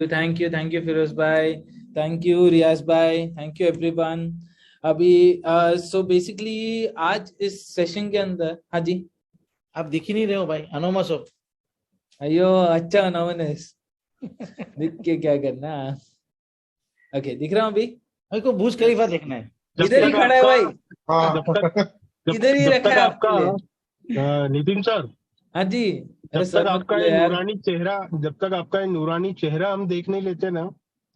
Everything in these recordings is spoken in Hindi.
थैंक यू फिरोज भाई, थैंक यू रियाज भाई, थैंक यू एवरीवन। अभी सो बेसिकली आज इस सेशन के अंदर, हाँ जी। आप दिख ही नहीं रहे हो भाई, अनोमस हो। अयो अच्छा नवनेस, दिख के क्या करना। ओके दिख रहा हूँ अभी। मेरे को बुर्ज खलीफा देखना है। जब इधर ही तक खड़ा है आपका भाई, जब तक जब इधर ही जब रखा तक है आपका आपके लिए। नितिन सर, हाँ जी। अरे जब सर तक मत आपका बोलो ये यार। नूरानी चेहरा जब तक आपका ये नूरानी चेहरा हम देख नहीं लेते ना,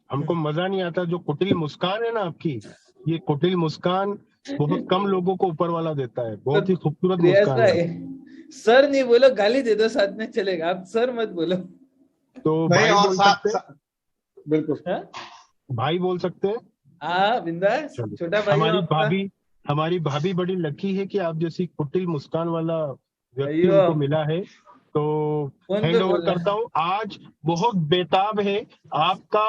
हमको मजा नहीं आता। जो कुटिल मुस्कान है ना आपकी, ये कुटिल मुस्कान बहुत कम लोगों को ऊपर वाला देता है। बहुत ही खूबसूरत रियाज मुस्कान है भाई, आपकी। सर नहीं बोलो, गाली दे दो साथ में चलेगा, आप सर मत बोलो। तो नहीं, भाई और बोल साथ सकते हैं, बिल्कुल। हाँ भाई बोल सकते हैं। हाँ बिंदास, चलो, छोटा भाई हूँ हमारी आपका। भाभी हमारी भाभी बड़ी लकी है कि आप जैसी कुटिल मुस्कान वाला व्यक्ति अयो उनको मिला है। तो फोन पे हैंड ओवर बोल रहा करता हूँ। आज बहुत बेताब है आपका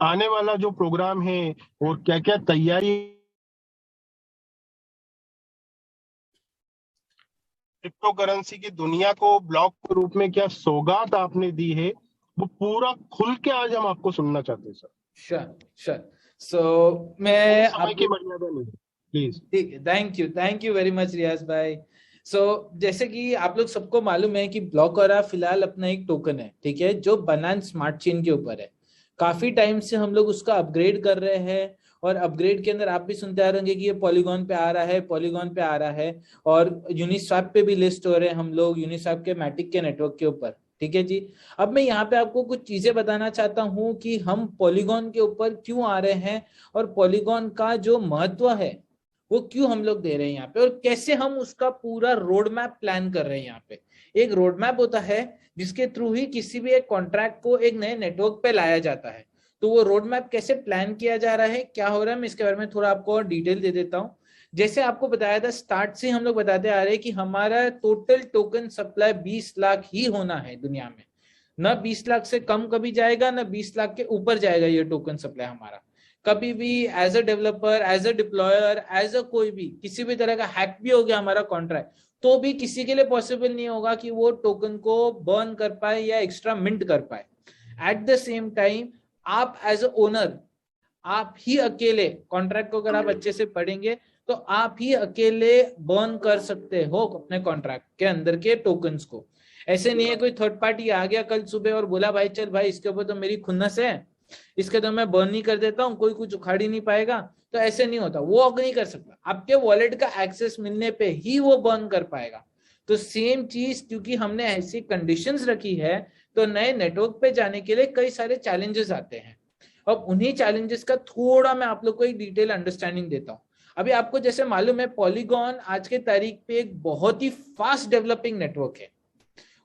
आने वाला जो प्रोग्राम है, और क्या क्या तैयारी। क्रिप्टो करेंसी की दुनिया को ब्लॉक के रूप में क्या सौगात आपने दी है, वो पूरा खुल के आज हम आपको सुनना चाहते हैं सर। Sure sure. सो मैं समय की आपको, मर्यादा नहीं, प्लीज। ठीक है, थैंक यू वेरी मच रियाज भाई। सो जैसे कि आप लोग सबको मालूम है कि ब्लॉकरा फिलहाल अपना एक टोकन है, ठीक है, जो बनाना स्मार्ट चेन के ऊपर है। काफी टाइम से हम लोग उसका अपग्रेड कर रहे हैं, और अपग्रेड के अंदर आप भी सुनते आ रहे होंगे कि ये पॉलीगॉन पे आ रहा है, पॉलीगॉन पे आ रहा है, और यूनिस्वैप पे भी लिस्ट हो रहे हैं हम लोग, यूनिस्वैप के मैटिक के नेटवर्क के ऊपर। ठीक है जी। अब मैं यहाँ पे आपको कुछ चीजें बताना चाहता हूँ कि हम पॉलीगॉन के ऊपर क्यों आ रहे हैं, और पॉलीगॉन का जो महत्व है वो क्यों हम लोग दे रहे हैं यहाँ पे, और कैसे हम उसका पूरा रोड मैप प्लान कर रहे हैं यहाँ पे। एक रोड मैप होता है जिसके थ्रू ही किसी भी एक कॉन्ट्रैक्ट को एक नए नेटवर्क पे लाया जाता है। तो वो रोड मैप कैसे प्लान किया जा रहा है, क्या हो रहा है, मैं इसके बारे में थोड़ा आपको और डिटेल दे देता हूँ। जैसे आपको बताया था, स्टार्ट से हम लोग बताते आ रहे हैं कि हमारा टोटल टोकन सप्लाई 20 लाख ही होना है दुनिया में। न 20 लाख से कम कभी जाएगा, न 20 लाख के ऊपर जाएगा ये टोकन सप्लाई हमारा। कभी भी as a developer, as a deployer, as a कोई भी किसी भी तरह का हैक भी हो गया हमारा कॉन्ट्रैक्ट, तो भी किसी के लिए पॉसिबल नहीं होगा कि वो टोकन को बर्न कर पाए या एक्स्ट्रा मिंट कर पाए। एट द सेम टाइम आप एज अ ओनर, आप ही अकेले कॉन्ट्रैक्ट को अगर आप अच्छे से पढ़ेंगे तो आप ही अकेले बर्न कर सकते हो अपने कॉन्ट्रैक्ट के अंदर के टोकन्स को। ऐसे नहीं है कोई थर्ड पार्टी आ गया कल सुबह और बोला भाई चल भाई इसके ऊपर तो मेरी खुन्नस है, इसके तो मैं बर्न नहीं कर देता हूँ, कोई कुछ उखाड़ ही नहीं पाएगा। तो ऐसे नहीं होता, वो अब नहीं कर सकता, आपके वॉलेट का एक्सेस मिलने पे ही वो बर्न कर पाएगा। तो सेम चीज, क्योंकि हमने ऐसी कंडीशंस रखी है, तो नए नेटवर्क पे जाने के लिए कई सारे चैलेंजेस आते हैं। अब उन्हीं चैलेंजेस का थोड़ा मैं आप लोग को एक डिटेल अंडरस्टैंडिंग देता हूँ। अभी आपको जैसे मालूम है, पॉलीगॉन आज के तारीख पे एक बहुत ही फास्ट डेवलपिंग नेटवर्क है।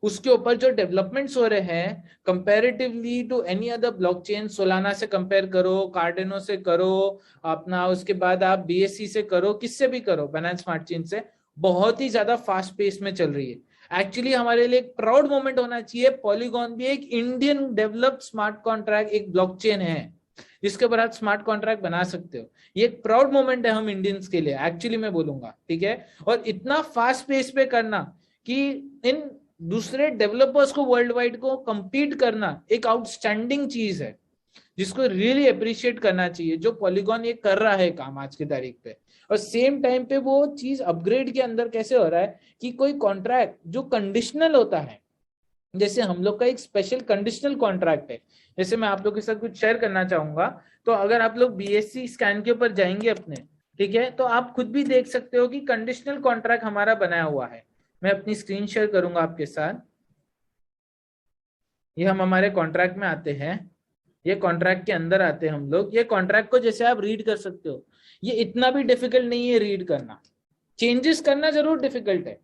उसके ऊपर जो डेवलपमेंट्स हो रहे हैं comparatively to any other blockchain, Solana से कंपेयर करो, कार्डेनो से करो अपना, उसके बाद आप बीएससी से करो, किससे भी करो, बाइनेंस स्मार्ट चेन से, बहुत ही ज्यादा फास्ट पेस में चल रही है। एक्चुअली हमारे लिए एक प्राउड मोमेंट होना चाहिए, पॉलीगॉन भी एक इंडियन डेवलप्ड स्मार्ट कॉन्ट्रैक्ट एक ब्लॉकचेन है जिसके ऊपर आप स्मार्ट कॉन्ट्रैक्ट बना सकते हो। ये एक प्राउड मोमेंट है हम इंडियंस के लिए, एक्चुअली मैं बोलूंगा, ठीक है। और इतना फास्ट पेस पे करना कि इन दूसरे डेवलपर्स को वर्ल्ड वाइड को compete करना एक आउटस्टैंडिंग चीज है जिसको रियली अप्रिशिएट करना चाहिए, जो पॉलीगॉन ये कर रहा है काम आज की तारीख पे। और सेम टाइम पे वो चीज अपग्रेड के अंदर कैसे हो रहा है कि कोई कॉन्ट्रैक्ट जो कंडीशनल होता है, जैसे हम लोग का एक स्पेशल कंडीशनल कॉन्ट्रैक्ट है, जैसे मैं आप लोग के साथ कुछ शेयर करना चाहूंगा। तो अगर आप लोग बीएससी स्कैन के ऊपर जाएंगे अपने, ठीक है, तो आप खुद भी देख सकते हो कि कंडीशनल कॉन्ट्रैक्ट हमारा बनाया हुआ है। मैं अपनी स्क्रीन शेयर करूंगा आपके साथ। ये हम हमारे कॉन्ट्रैक्ट में आते हैं, ये कॉन्ट्रैक्ट के अंदर आते हैं हम लोग। ये कॉन्ट्रैक्ट को जैसे आप रीड कर सकते हो, ये इतना भी डिफिकल्ट नहीं है रीड करना। चेंजेस करना जरूर डिफिकल्ट है,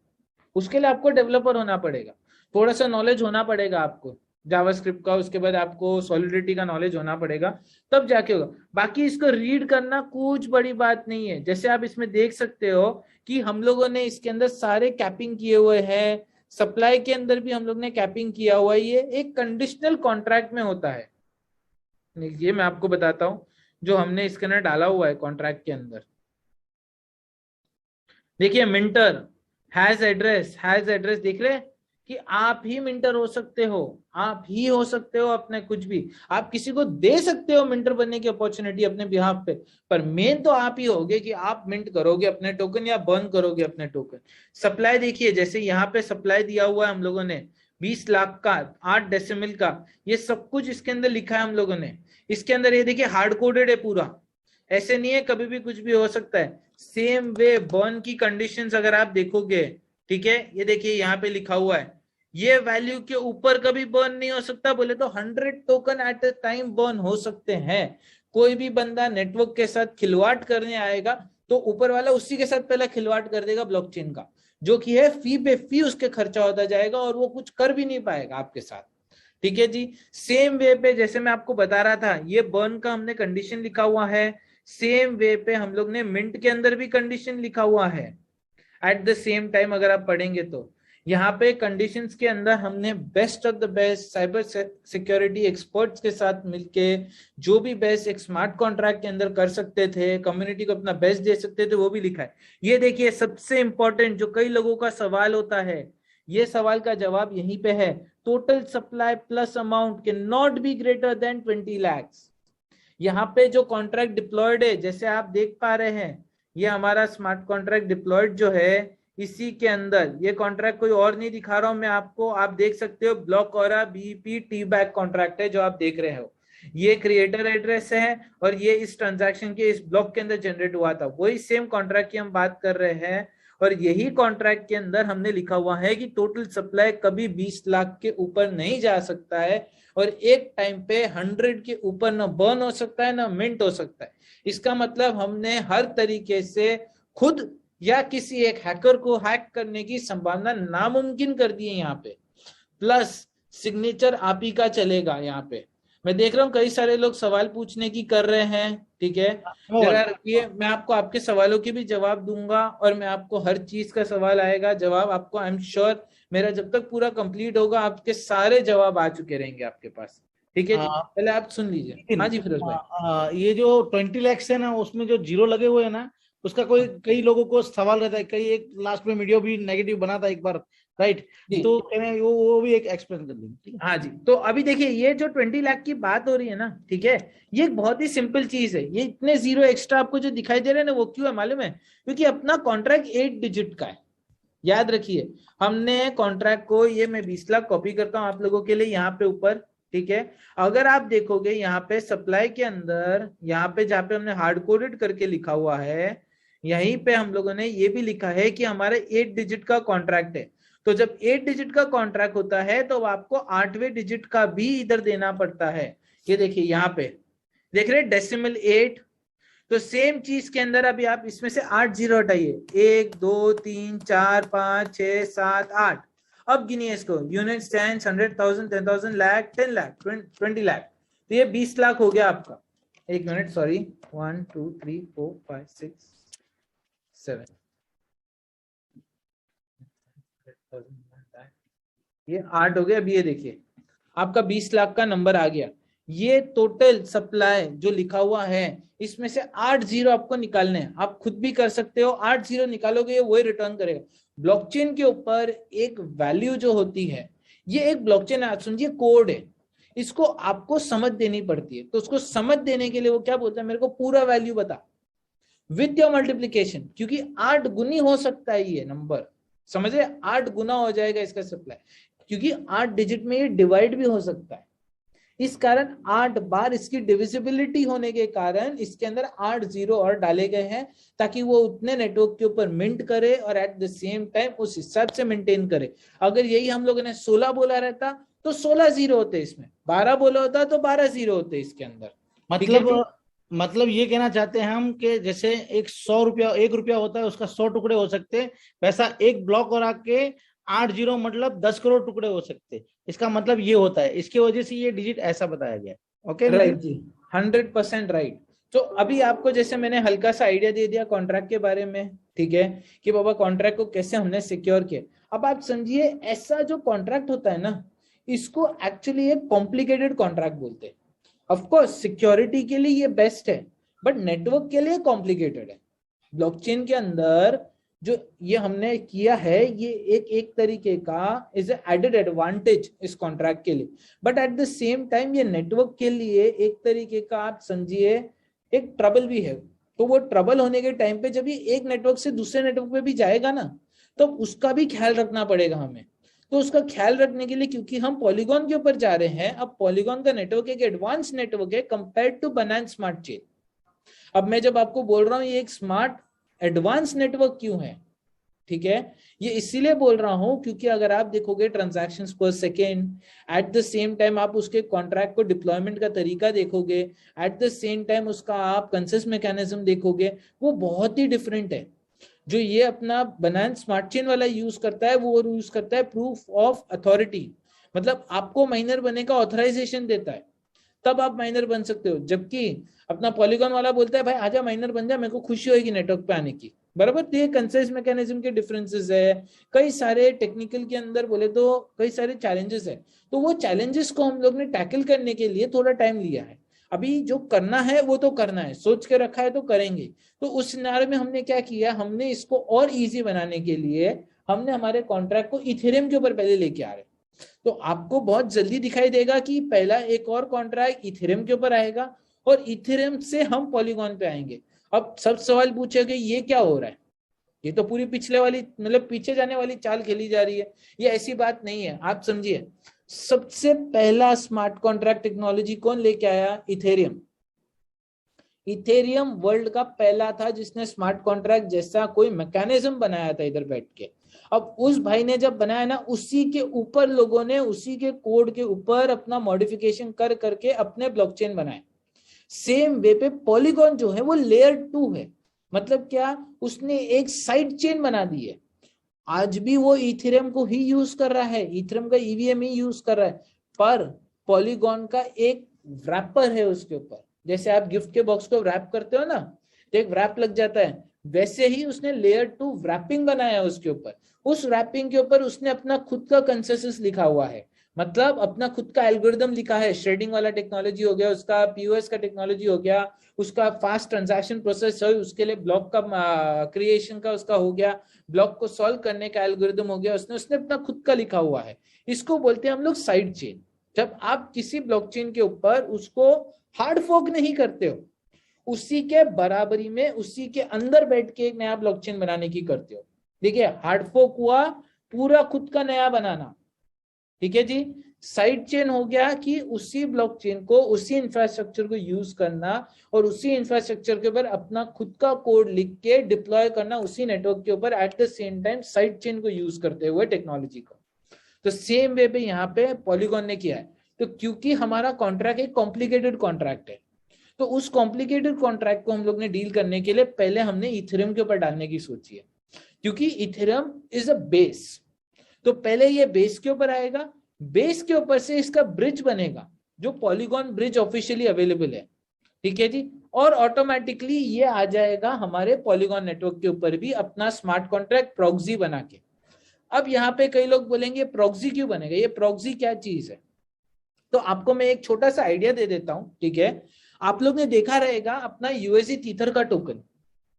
उसके लिए आपको डेवलपर होना पड़ेगा, थोड़ा सा नॉलेज होना पड़ेगा आपको जावास्क्रिप्ट का, उसके बाद आपको सॉलिडिटी का नॉलेज होना पड़ेगा, तब जाके होगा। बाकी इसको रीड करना कुछ बड़ी बात नहीं है। जैसे आप इसमें देख सकते हो कि हम लोगों ने इसके अंदर सारे कैपिंग किए हुए हैं, सप्लाई के अंदर भी हम लोग ने कैपिंग किया हुआ है। ये एक कंडीशनल कॉन्ट्रैक्ट में होता है, ये मैं आपको बताता हूं जो हमने इसके अंदर डाला हुआ है कॉन्ट्रैक्ट के अंदर। देखिए मिंटर हैज एड्रेस देख रहे हैं, कि आप ही मिंटर हो सकते हो, आप ही हो सकते हो अपने कुछ भी, आप किसी को दे सकते हो मिंटर बनने की अपॉर्चुनिटी अपने बिहाफ पे, पर मेन तो आप ही होगे कि आप मिंट करोगे अपने टोकन या बर्न करोगे अपने टोकन। सप्लाई देखिए, जैसे यहाँ पे सप्लाई दिया हुआ है हम लोगों ने 20 लाख का, 8 डेसिमल का, ये सब कुछ इसके अंदर लिखा है हम लोगों ने। इसके अंदर ये देखिए हार्ड कोडेड है पूरा, ऐसे नहीं है कभी भी कुछ भी हो सकता है। सेम वे बर्न की कंडीशंस अगर आप देखोगे, ठीक है, ये देखिए यहाँ पे लिखा हुआ है ये वैल्यू के ऊपर कभी बर्न नहीं हो सकता, बोले तो 100 token at a time burn हो सकते हैं। कोई भी बंदा नेटवर्क के साथ खिलवाड़ करने आएगा तो ऊपर वाला उसी के साथ पहले खिलवाड़ कर देगा ब्लॉकचेन का, जो कि है फी पे फी उसके खर्चा होता जाएगा और वो कुछ कर भी नहीं पाएगा आपके साथ। ठीक है जी। सेम वे पे जैसे मैं आपको बता रहा था, ये बर्न का हमने कंडीशन लिखा हुआ है, सेम वे पे हम लोग ने मिंट के अंदर भी कंडीशन लिखा हुआ है एट द सेम टाइम। अगर आप पढ़ेंगे तो यहाँ पे कंडीशंस के अंदर हमने best of the best cyber security experts के साथ मिलके जो भी बेस्ट एक स्मार्ट कॉन्ट्रैक्ट के अंदर कर सकते थे, कम्युनिटी को अपना बेस्ट दे सकते थे, वो भी लिखा है। ये देखिए सबसे इंपॉर्टेंट जो कई लोगों का सवाल होता है, ये सवाल का जवाब यहीं पे है, total supply plus amount can not be greater than 20 lakh. यहाँ पे जो कॉन्ट्रैक्ट डिप्लॉयड है, जैसे आप देख पा रहे हैं, ये हमारा स्मार्ट कॉन्ट्रैक्ट डिप्लॉयड जो है, इसी के अंदर ये कॉन्ट्रैक्ट कोई और नहीं दिखा रहा हूं मैं आपको, आप देख सकते हो ब्लॉक और बीपी टी बैक कॉन्ट्रैक्ट है जो आप देख रहे हो। ये क्रिएटर एड्रेस है और ये इस ट्रांजैक्शन के इस ब्लॉक के अंदर जनरेट हुआ था, वही सेम कॉन्ट्रैक्ट की हम बात कर रहे हैं। और यही कॉन्ट्रैक्ट के अंदर हमने लिखा हुआ है कि टोटल सप्लाई कभी 20 लाख के ऊपर नहीं जा सकता है और एक टाइम पे 100 के ऊपर ना बर्न हो सकता है ना मिंट हो सकता है। इसका मतलब हमने हर तरीके से खुद या किसी एक हैकर को हैक करने की संभावना नामुमकिन कर दी है यहाँ पे। प्लस सिग्नेचर आप ही का चलेगा यहाँ पे। मैं देख रहा हूँ कई सारे लोग सवाल पूछने की कर रहे हैं, ठीक है, जरा ये मैं आपको आपके सवालों के भी जवाब दूंगा और मैं आपको हर चीज का सवाल आएगा जवाब आपको, आई एम श्योर मेरा जब तक पूरा कंप्लीट होगा आपके सारे जवाब आ चुके रहेंगे आपके पास। ठीक है जी, पहले आप सुन लीजिए। हाँ जी फिरोज भाई। ये जो 20 लाख है ना, उसमें जो जीरो लगे हुए हैं ना, उसका कोई कई लोगों को सवाल रहता है, कई एक लास्ट में वीडियो भी नेगेटिव बना था एक बार, राइट, तो कहने वो भी एक एक्सप्लेन कर देंगे। हाँ जी, तो अभी देखिए ये जो 20 लाख की बात हो रही है ना, ठीक है, ये एक बहुत ही सिंपल चीज है। ये इतने जीरो एक्स्ट्रा आपको जो दिखाई दे रहे हैं ना, वो क्यों है मालूम है? क्योंकि अपना कॉन्ट्रैक्ट 8 डिजिट का है। याद रखिए हमने कॉन्ट्रैक्ट को, ये मैं 20 लाख कॉपी करता हूँ आप लोगों के लिए यहाँ पे ऊपर, ठीक है। अगर आप देखोगे यहाँ पे सप्लाई के अंदर, यहाँ पे जहाँ पे हमने हार्ड कोडेड करके लिखा हुआ है, यहीं पे हम लोगों ने ये भी लिखा है कि हमारे 8 डिजिट का कॉन्ट्रैक्ट है। तो जब 8 डिजिट का कॉन्ट्रैक्ट होता है तो आपको 8वें डिजिट का भी इधर देना पड़ता है। ये देखिए यहाँ पे देख रहे डेसिमल 8, तो सेम चीज के अंदर अभी आप इसमें से 8 जीरो हटाइए, 1 2 3 4 5 6 7 8, अब गिनिए इसको, यूनिट, स्टैंड, 100,000, 10,000, लाख, 10 लाख, 20 लाख, तो ये 20 लाख हो गया आपका। एक मिनट, सॉरी, 1 2 3 4 5 6 7, ये 8 हो गया। अभी ये देखिए आपका 20 लाख का नंबर आ गया। ये टोटल सप्लाई जो लिखा हुआ है, इसमें से 8 जीरो आपको निकालने हैं, आप खुद भी कर सकते हो। 8 जीरो निकालोगे ये वही रिटर्न करेगा। ब्लॉकचेन के ऊपर एक वैल्यू जो होती है, ये एक ब्लॉकचेन आप समझिए कोड है, इसको आपको समझ देनी पड़ती है। तो उसको समझ देने के लिए वो क्या बोलता है, मेरे को पूरा वैल्यू बता विद योर मल्टीप्लीकेशन, क्योंकि 8 गुनी हो सकता है ये नंबर, समझ रहे, 8 गुना हो जाएगा इसका सप्लाई, क्योंकि 8 डिजिट में ये डिवाइड भी हो सकता है। इस कारण 8 बार इसकी डिविजिबिलिटी होने के कारण इसके अंदर 8 जीरो और डाले गए हैं, ताकि वो उतने नेटवर्क के ऊपर मिंट करे और एट द सेम टाइम उस हिसाब से मेंटेन करे। अगर यही हम लोगों ने 16 बोला रहता तो 16 जीरो होते इसमें, 12 बोला होता तो 12 जीरो होते इसके अंदर। मतलब ये कहना चाहते हैं हम कि जैसे एक 1 रुपया होता है, उसका 100 टुकड़े हो सकते हैं, वैसा एक ब्लॉक और आके 8 जीरो मतलब 10 करोड़ टुकड़े हो सकते हैं। इसका मतलब ये होता है, इसकी वजह से ये डिजिट ऐसा बताया गया। ओके राइट जी, 100% राइट। तो अभी आपको जैसे मैंने हल्का सा आइडिया दे दिया कॉन्ट्रैक्ट के बारे में, ठीक है, कि बाबा कॉन्ट्रैक्ट को कैसे हमने सिक्योर किया। अब आप समझिए ऐसा जो कॉन्ट्रैक्ट होता है ना, इसको एक्चुअली एक कॉम्प्लिकेटेड कॉन्ट्रैक्ट बोलते हैं। ऑफकोर्स सिक्योरिटी के लिए ये बेस्ट है, बट नेटवर्क के लिए कॉम्प्लिकेटेड है। ब्लॉकचेन के अंदर जो ये हमने किया है ये एक तरीके का इज एडेड एडवांटेज इस कॉन्ट्रैक्ट के लिए, but at the same time ये नेटवर्क के लिए एक तरीके का आप समझिए एक ट्रबल भी है। तो वो ट्रबल होने के टाइम पे जब ये एक नेटवर्क से दूसरे नेटवर्क पे भी जाएगा ना, तो उसका भी ख्याल रखना पड़ेगा हमें। तो उसका ख्याल रखने के लिए, क्योंकि हम पॉलीगॉन के ऊपर जा रहे हैं, अब पॉलीगॉन का नेटवर्क एक एडवांस नेटवर्क है compare to banana smart chain. अब मैं जब आपको बोल रहा हूं ये एक स्मार्ट एडवांस नेटवर्क क्यों है, ठीक है, ये इसीलिए बोल रहा हूं क्योंकि अगर आप देखोगे ट्रांजैक्शंस पर second, at the same time आप उसके कॉन्ट्रैक्ट को डिप्लॉयमेंट का तरीका देखोगे, एट द सेम टाइम उसका आप कंसेंसस मैकेनिज्म देखोगे, वो बहुत ही डिफरेंट है। जो ये अपना बनाना स्मार्ट चेन वाला यूज करता है वो यूज करता है प्रूफ ऑफ अथॉरिटी, मतलब आपको माइनर बनने का ऑथराइजेशन देता है, तब आप माइनर बन सकते हो। जबकि अपना पॉलीगॉन वाला बोलता है भाई आजा माइनर बन जा, मेरे को खुशी होगी नेटवर्क पे आने की, बराबर। तो ये कंसेंसस मैकेनिज्म के डिफरेंसेस है, कई सारे टेक्निकल के अंदर बोले तो कई सारे चैलेंजेस है। तो वो चैलेंजेस को हम लोग ने टैकल करने के लिए थोड़ा टाइम लिया है। अभी जो करना है वो तो करना है, सोच के रखा है तो करेंगे। तो उस सिनारियो में हमने क्या किया, हमने इसको और इजी बनाने के लिए हमने हमारे कॉन्ट्रैक्ट को इथेरियम के ऊपर पहले लेके आ रहे। तो आपको बहुत जल्दी दिखाई देगा कि पहला एक और कॉन्ट्रैक्ट इथेरियम के ऊपर आएगा और इथेरियम से हम पॉलीगॉन पे आएंगे। अब सब सवाल पूछेंगे ये क्या हो रहा है, ये तो पूरी पिछले वाली मतलब पीछे जाने वाली चाल खेली जा रही है। ये ऐसी बात नहीं है, आप समझिए। सबसे पहला स्मार्ट कॉन्ट्रैक्ट टेक्नोलॉजी कौन लेके आया, इथेरियम। इथेरियम वर्ल्ड का पहला था जिसने स्मार्ट कॉन्ट्रैक्ट जैसा कोई मैकेनिज्म बनाया था इधर बैठ के। अब उस भाई ने जब बनाया ना, उसी के ऊपर लोगों ने उसी के कोड के ऊपर अपना मॉडिफिकेशन कर करके अपने ब्लॉकचेन बनाए। सेम वे पे पॉलीगॉन जो है वो लेयर 2 है, मतलब क्या, उसने एक साइड चेन बना दी है। आज भी वो इथेरियम को ही यूज कर रहा है, इथेरियम का ईवीएम ही यूज कर रहा है, पर पॉलीगॉन का एक रैपर है उसके ऊपर। जैसे आप गिफ्ट के बॉक्स को रैप करते हो ना, तो एक रैप लग जाता है, वैसे ही उसने लेयर 2 रैपिंग बनाया उसके ऊपर। उस रैपिंग के ऊपर उसने अपना खुद का कंसेंसस लिखा हुआ है, मतलब अपना खुद का एल्गोरिदम लिखा है। श्रेडिंग वाला टेक्नोलॉजी हो गया उसका, पीओएस का टेक्नोलॉजी हो गया उसका, फास्ट ट्रांजैक्शन प्रोसेस है उसके लिए, ब्लॉक का क्रिएशन का उसका हो गया, ब्लॉक को सॉल्व करने का एल्गोरिदम हो गया, उसने अपना खुद का लिखा हुआ है। इसको बोलते हैं हम लोग साइड चेन। जब आप किसी ब्लॉकचेन के ऊपर उसको हार्ड फोर्क नहीं करते हो, उसी के बराबरी में उसी के अंदर बैठ के एक नया ब्लॉकचेन बनाने की करते हो। देखिए हार्ड फोर्क हुआ पूरा खुद का नया बनाना, ठीक है जी। साइड चेन हो गया कि उसी ब्लॉकचेन को, उसी इंफ्रास्ट्रक्चर को यूज करना और उसी इंफ्रास्ट्रक्चर के ऊपर अपना खुद का कोड लिख के डिप्लॉय करना उसी नेटवर्क के ऊपर, at the same time side chain को यूज करते हुए टेक्नोलॉजी को। तो सेम वे पे यहाँ पे पॉलीगॉन ने किया है। तो क्योंकि हमारा कॉन्ट्रैक्ट एक कॉम्प्लिकेटेड कॉन्ट्रैक्ट है, तो उस कॉम्प्लिकेटेड कॉन्ट्रैक्ट को हम लोग ने डील करने के लिए पहले हमने इथेरियम के ऊपर डालने की सोची है, क्योंकि इथेरियम इज अ बेस। तो पहले ये बेस के ऊपर आएगा, बेस के ऊपर से इसका ब्रिज बनेगा, जो पॉलीगॉन ब्रिज ऑफिशियली अवेलेबल है, ठीक है जी। और ऑटोमेटिकली ये आ जाएगा हमारे पॉलीगॉन नेटवर्क के ऊपर भी अपना स्मार्ट कॉन्ट्रैक्ट प्रॉक्सी बना के। अब यहाँ पे कई लोग बोलेंगे प्रॉक्सी क्यों बनेगा, ये प्रॉक्सी क्या चीज है। तो आपको मैं एक छोटा सा आइडिया दे देता हूं, ठीक है। आप लोग ने देखा रहेगा अपना यूएसडी थीथर का टोकन,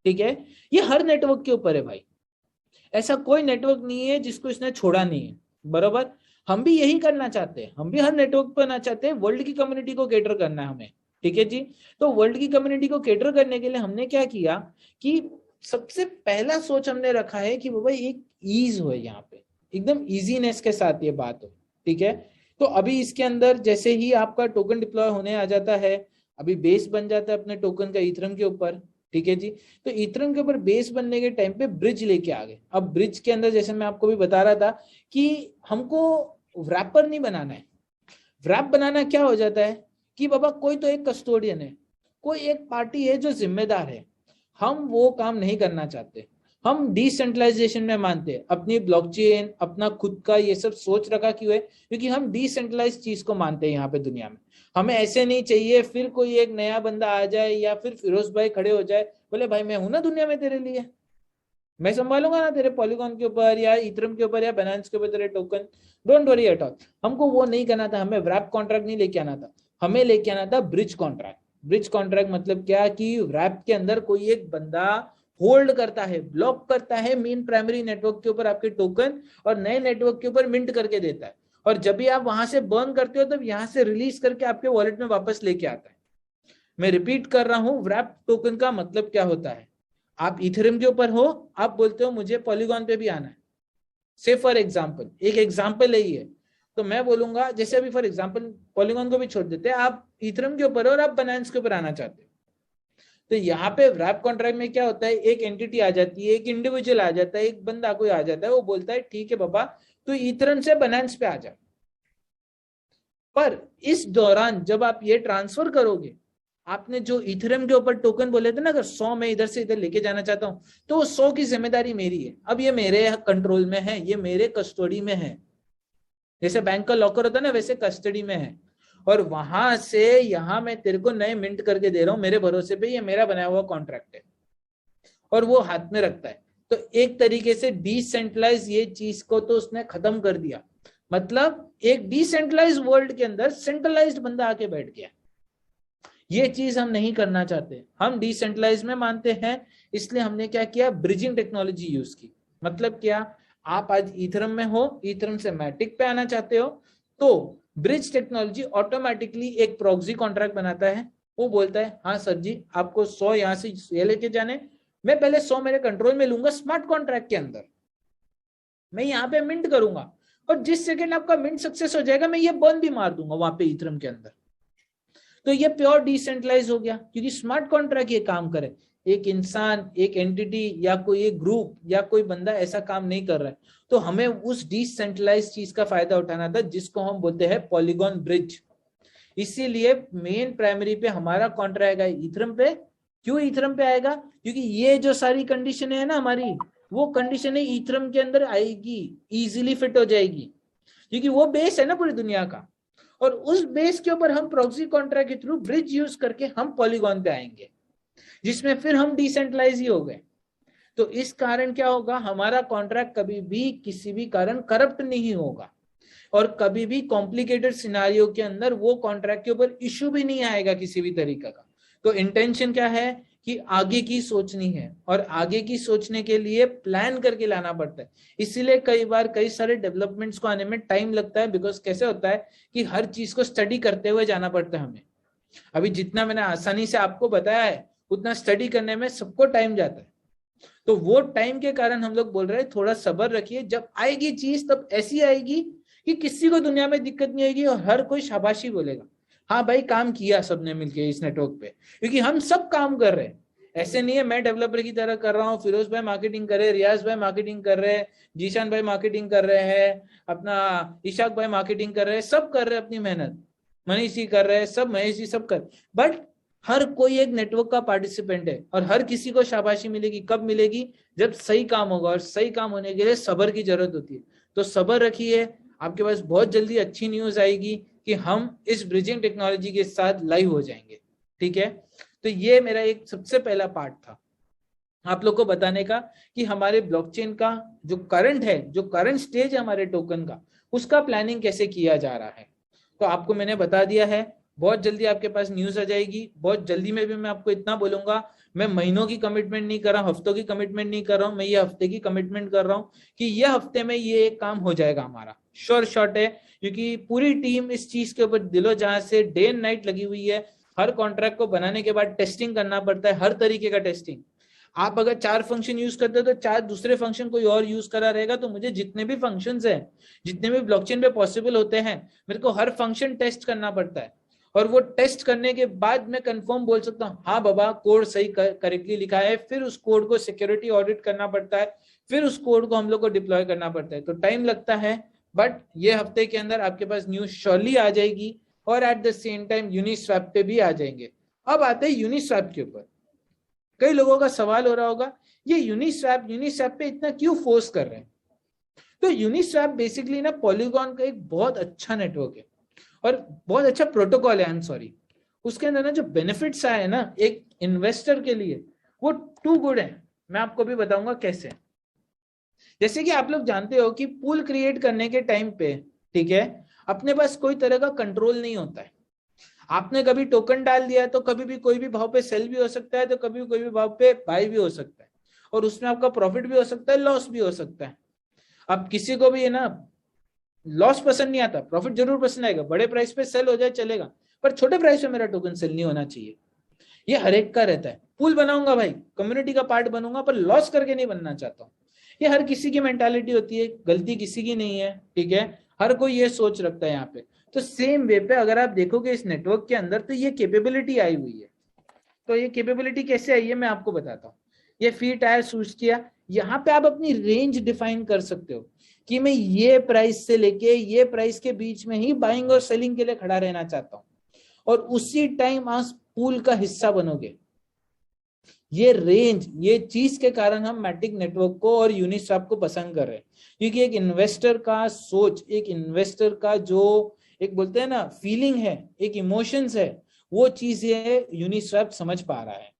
ठीक है, ये हर नेटवर्क के ऊपर है भाई, ऐसा कोई नेटवर्क नहीं है जिसको इसने छोड़ा नहीं है, बरोबर। हम भी यही करना चाहते हैं, हम भी हर नेटवर्क पर ना चाहते हैं, वर्ल्ड की कम्युनिटी को कैटर करना है हमें, ठीक है जी। तो वर्ल्ड की कम्युनिटी को कैटर करने के लिए हमने क्या किया कि सबसे पहला सोच हमने रखा है कि बाबा एक ईज हो, यहाँ पे एकदम इजीनेस के साथ ये बात हो, ठीक है। तो अभी इसके अंदर जैसे ही आपका टोकन डिप्लॉय होने आ जाता है, अभी बेस बन जाता है अपने टोकन का इथेरियम के ऊपर, ठीक है जी। तो इथेरियम के ऊपर बेस बनने के टाइम पे ब्रिज लेके आ गए। अब ब्रिज के अंदर जैसे मैं आपको भी बता रहा था कि हमको रैपर नहीं बनाना है। रैप बनाना क्या हो जाता है कि बाबा कोई तो एक कस्टोडियन है, कोई एक पार्टी है जो जिम्मेदार है, हम वो काम नहीं करना चाहते। हम डिसेंट्रलाइजेशन में मानते हैं, अपनी ब्लॉकचेन अपना खुद का ये सब सोच रखा क्यों है, क्योंकि हम डिसेंट्रलाइज चीज को मानते हैं यहाँ पे दुनिया में। हमें ऐसे नहीं चाहिए फिर कोई एक नया बंदा आ जाए या फिर फिरोज भाई खड़े हो जाए बोले भाई मैं हूं ना दुनिया में तेरे लिए, मैं संभालूंगा ना तेरे पॉलीगॉन के ऊपर या इथेरियम के ऊपर या बाइनेंस के ऊपर तेरे token, don't worry at all. हमको वो नहीं करना था, हमें रैप कॉन्ट्रैक्ट नहीं लेके आना था, हमें लेके आना था ब्रिज कॉन्ट्रैक्ट। ब्रिज कॉन्ट्रैक्ट मतलब क्या कि रैप के अंदर कोई एक बंदा होल्ड करता है, ब्लॉक करता है मेन प्राइमरी नेटवर्क के ऊपर आपके टोकन और नए नेटवर्क के ऊपर मिंट करके देता है। और जब भी आप वहां से बर्न करते हो तब यहां से रिलीज करके आपके वॉलेट में वापस लेके आता है। मैं रिपीट कर रहा हूं, व्रैप टोकन का मतलब क्या होता है। आप इथेरियम के ऊपर हो, आप बोलते हो मुझे पॉलीगॉन पे भी आना है, से फॉर एग्जाम्पल, एक एग्जाम्पल यही है, तो मैं बोलूंगा जैसे अभी फॉर एग्जाम्पल पॉलीगॉन को भी छोड़ देते हैं, आप इथेरियम के ऊपर हो और आप बनांस के ऊपर आना चाहते हो, तो यहाँ पे व्रैप कॉन्ट्रैक्ट में क्या होता है, एक एंटिटी आ जाती है, एक इंडिविजुअल आ जाता है, एक बंदा कोई आ जाता है, वो बोलता है ठीक है बाबा तो इथेरियम से बनांस पे आ जा। पर इस दौरान जब आप ये ट्रांसफर करोगे, आपने जो इथेरियम के ऊपर टोकन बोले थे ना, अगर 100 मैं इधर से इधर लेके जाना चाहता हूं तो 100 की जिम्मेदारी मेरी है। अब ये मेरे कंट्रोल में है, ये मेरे कस्टडी में है, जैसे बैंक का लॉकर होता है ना वैसे कस्टडी में है। और वहां से यहां मैं तेरे को नए मिंट करके दे रहा हूं मेरे भरोसे पे, ये मेरा बनाया हुआ कॉन्ट्रैक्ट है और वो हाथ में रखता है। तो एक तरीके से डिसेंट्रलाइज ये चीज को तो उसने खत्म कर दिया, मतलब एक डिसेंट्रलाइज वर्ल्ड के अंदर सेंट्रलाइज्ड बंदा आके बैठ गया। ये चीज हम नहीं करना चाहते, हम डिसेंट्रलाइज में मानते हैं, इसलिए हमने क्या किया, ब्रिजिंग टेक्नोलॉजी यूज की। मतलब क्या, आप आज इथेरियम में हो, इथेरियम से मैटिक पे आना चाहते हो, तो ब्रिज टेक्नोलॉजी ऑटोमेटिकली एक प्रॉक्सी कॉन्ट्रैक्ट बनाता है, वो बोलता है हाँ सर जी आपको 100 यहां से ये लेके जाने, मैं पहले 100 मेरे कंट्रोल में लूंगा स्मार्ट कॉन्ट्रैक्ट के अंदर, मैं यहाँ पे मिंट करूंगा और जिस सेकंड आपका मिंट सक्सेस हो जाएगा मैं ये बर्न भी मार दूंगा वहां पे इथेरियम के अंदर। तो ये प्योर डिसेंट्रलाइज हो गया, क्योंकि स्मार्ट कॉन्ट्रैक्ट ये काम करे, एक इंसान, एक एंटिटी या कोई एक ग्रुप या कोई बंदा ऐसा काम नहीं कर रहा है। तो हमें उस डिसेंट्रलाइज चीज का फायदा उठाना था जिसको हम बोलते हैं पॉलीगॉन ब्रिज। इसीलिए मेन प्राइमरी पे हमारा कॉन्ट्रैक्ट आएगा इथेरियम पे। क्यों इथेरियम पे आएगा, क्योंकि ये जो सारी कंडीशन है ना हमारी, वो कंडीशन इथेरियम के अंदर आएगी, इजीली फिट हो जाएगी, क्योंकि वो बेस है ना पूरी दुनिया का। और उस बेस के ऊपर हम प्रॉक्सी कॉन्ट्रैक्ट के थ्रू ब्रिज यूज करके हम पॉलीगॉन पे आएंगे, जिसमें फिर हम डिसेंट्रलाइज ही हो गए। तो इस कारण क्या होगा, हमारा कॉन्ट्रैक्ट कभी भी किसी भी कारण करप्ट नहीं होगा और कभी भी कॉम्प्लिकेटेड सिनारियो के अंदर वो कॉन्ट्रैक्ट के ऊपर इश्यू भी नहीं आएगा किसी भी तरीका का। तो इंटेंशन क्या है कि आगे की सोचनी है और आगे की सोचने के लिए प्लान करके लाना पड़ता है। इसीलिए कई बार कई सारे डेवलपमेंट्स को आने में टाइम लगता है, बिकॉज कैसे होता है कि हर चीज को स्टडी करते हुए जाना पड़ता है हमें। अभी जितना मैंने आसानी से आपको बताया है उतना स्टडी करने में सबको टाइम जाता है, तो वो टाइम के कारण हम लोग बोल रहे हैं थोड़ा सब्र रखिए, जब आएगी चीज तब ऐसी आएगी कि किसी को दुनिया में दिक्कत नहीं आएगी और हर कोई शाबाशी बोलेगा, हाँ भाई काम किया सबने मिलके इस नेटवर्क पे, क्योंकि हम सब काम कर रहे हैं। ऐसे नहीं है मैं डेवलपर की तरह कर रहा हूँ, फिरोज भाई मार्केटिंग कर रहे हैं, रियाज भाई मार्केटिंग कर रहे हैं, जीशान भाई मार्केटिंग कर रहे हैं, अपना इशाक भाई मार्केटिंग कर रहे हैं, सब कर रहे हैं अपनी मेहनत, मनीष जी कर रहे हैं, सब महेश जी सब कर, बट हर कोई एक नेटवर्क का पार्टिसिपेंट है और हर किसी को शाबाशी मिलेगी कब मिलेगी, जब सही काम होगा, और सही काम होने के लिए सब्र की जरूरत होती है। तो सब्र रखिए, आपके पास बहुत जल्दी अच्छी न्यूज आएगी कि हम इस ब्रिजिंग टेक्नोलॉजी के साथ लाइव हो जाएंगे। ठीक है, तो ये मेरा एक सबसे पहला पार्ट था आप लोग को बताने का कि हमारे ब्लॉकचेन का जो करंट है, जो करंट स्टेज है हमारे टोकन का, उसका प्लानिंग कैसे किया जा रहा है। तो आपको मैंने बता दिया है, बहुत जल्दी आपके पास न्यूज आ जाएगी। बहुत जल्दी में भी मैं आपको इतना बोलूंगा, मैं महीनों की कमिटमेंट नहीं कर रहा हूं, हफ्तों की कमिटमेंट नहीं कर रहा हूं, मैं ये हफ्ते की कमिटमेंट कर रहा हूं कि ये हफ्ते में ये एक काम हो जाएगा हमारा, श्योर शॉट है, क्योंकि पूरी टीम इस चीज के ऊपर दिलो जहां से डे एंड नाइट लगी हुई है। हर कॉन्ट्रैक्ट को बनाने के बाद टेस्टिंग करना पड़ता है, हर तरीके का टेस्टिंग। आप अगर 4 फंक्शन यूज करते हो तो 4 दूसरे फंक्शन कोई और यूज करा रहेगा, तो मुझे जितने भी फंक्शंस हैं, जितने भी ब्लॉकचेन पे पॉसिबल होते हैं, मेरे को हर फंक्शन टेस्ट करना पड़ता है। और वो टेस्ट करने के बाद मैं कंफर्म बोल सकता हूँ हाँ बाबा कोड सही करेक्टली लिखा है, फिर उस कोड को सिक्योरिटी ऑडिट करना पड़ता है, फिर उस कोड को हम लोग को डिप्लॉय करना पड़ता है। तो टाइम लगता है, बट ये हफ्ते के अंदर आपके पास न्यूज श्योरली आ जाएगी और at the same time Uniswap पे भी आ जाएंगे। अब आते हैं यूनिस्वैप के ऊपर। कई लोगों का सवाल हो रहा होगा ये यूनिस्वैप पे इतना क्यों फोर्स कर रहे हैं। तो यूनिस्वैप बेसिकली ना पॉलीगॉन का एक बहुत अच्छा नेटवर्क है और बहुत अच्छा प्रोटोकॉल है, आई एम सॉरी। उसके अंदर ना जो बेनिफिट्स आए ना एक इन्वेस्टर के लिए, वो टू गुड है। मैं आपको भी बताऊंगा कैसे। जैसे कि आप लोग जानते हो कि पूल क्रिएट करने के टाइम पे, ठीक है, अपने पास कोई तरह का कंट्रोल नहीं होता है। आपने कभी टोकन डाल दिया तो कभी भी कोई भी भाव पे सेल भी हो सकता है, तो कभी कोई भी भाव पे बाय भी हो सकता है। और उसमें आपका प्रॉफिट भी हो सकता है, लॉस भी हो सकता है। अब किसी को भी है ना लॉस पसंद नहीं आता, प्रॉफिट जरूर पसंद आएगा, बड़े प्राइस पे सेल हो जाए चलेगा, पर छोटे प्राइस पे मेरा टोकन सेल नहीं होना चाहिए। ये हर एक का रहता है। पूल बनाऊंगा भाई, कम्युनिटी का पार्ट बनूंगा, पर लॉस करके नहीं बनना चाहता हूँ। ये हर किसी की मेंटालिटी होती है, गलती किसी की नहीं है, ठीक है, हर कोई ये सोच रखता है यहाँ पे। तो सेम वे पे अगर आप देखोगे इस नेटवर्क के अंदर, तो ये कैपेबिलिटी आई हुई है। तो ये कैपेबिलिटी कैसे आई है मैं आपको बताता हूँ। ये फीट आया, सूज किया, यहाँ पे आप अपनी रेंज डिफाइन कर सकते हो कि मैं ये प्राइस से लेके ये प्राइस के बीच में ही बाइंग और सेलिंग के लिए खड़ा रहना चाहता हूँ, और उसी टाइम आप पूल का हिस्सा बनोगे। ये रेंज, ये चीज के कारण हम मैटिक नेटवर्क को और यूनिस्वाप को पसंद कर रहे हैं, क्योंकि एक इन्वेस्टर का सोच, एक इन्वेस्टर का जो एक बोलते हैं ना फीलिंग है, एक इमोशंस है, वो चीज ये यूनिस्वाप समझ पा रहा है।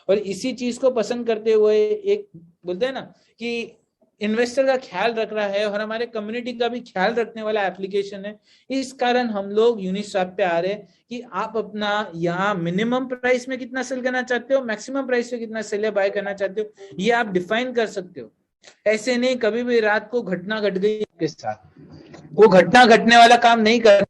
और इसी चीज को पसंद करते हुए एक बोलते हैं ना कि इन्वेस्टर का ख्याल रख रहा है और हमारे कम्युनिटी का भी ख्याल रखने वाला एप्लीकेशन है। इस कारण हम लोग यूनिस्वाप पे आ रहे हैं कि आप अपना यहाँ मिनिमम प्राइस में कितना सेल करना चाहते हो, मैक्सिमम प्राइस में कितना सेल या बाय करना चाहते हो, ये आप डिफाइन कर सकते हो। ऐसे नहीं कभी भी रात को घटना घट गई के साथ, वो घटना घटने वाला काम नहीं कर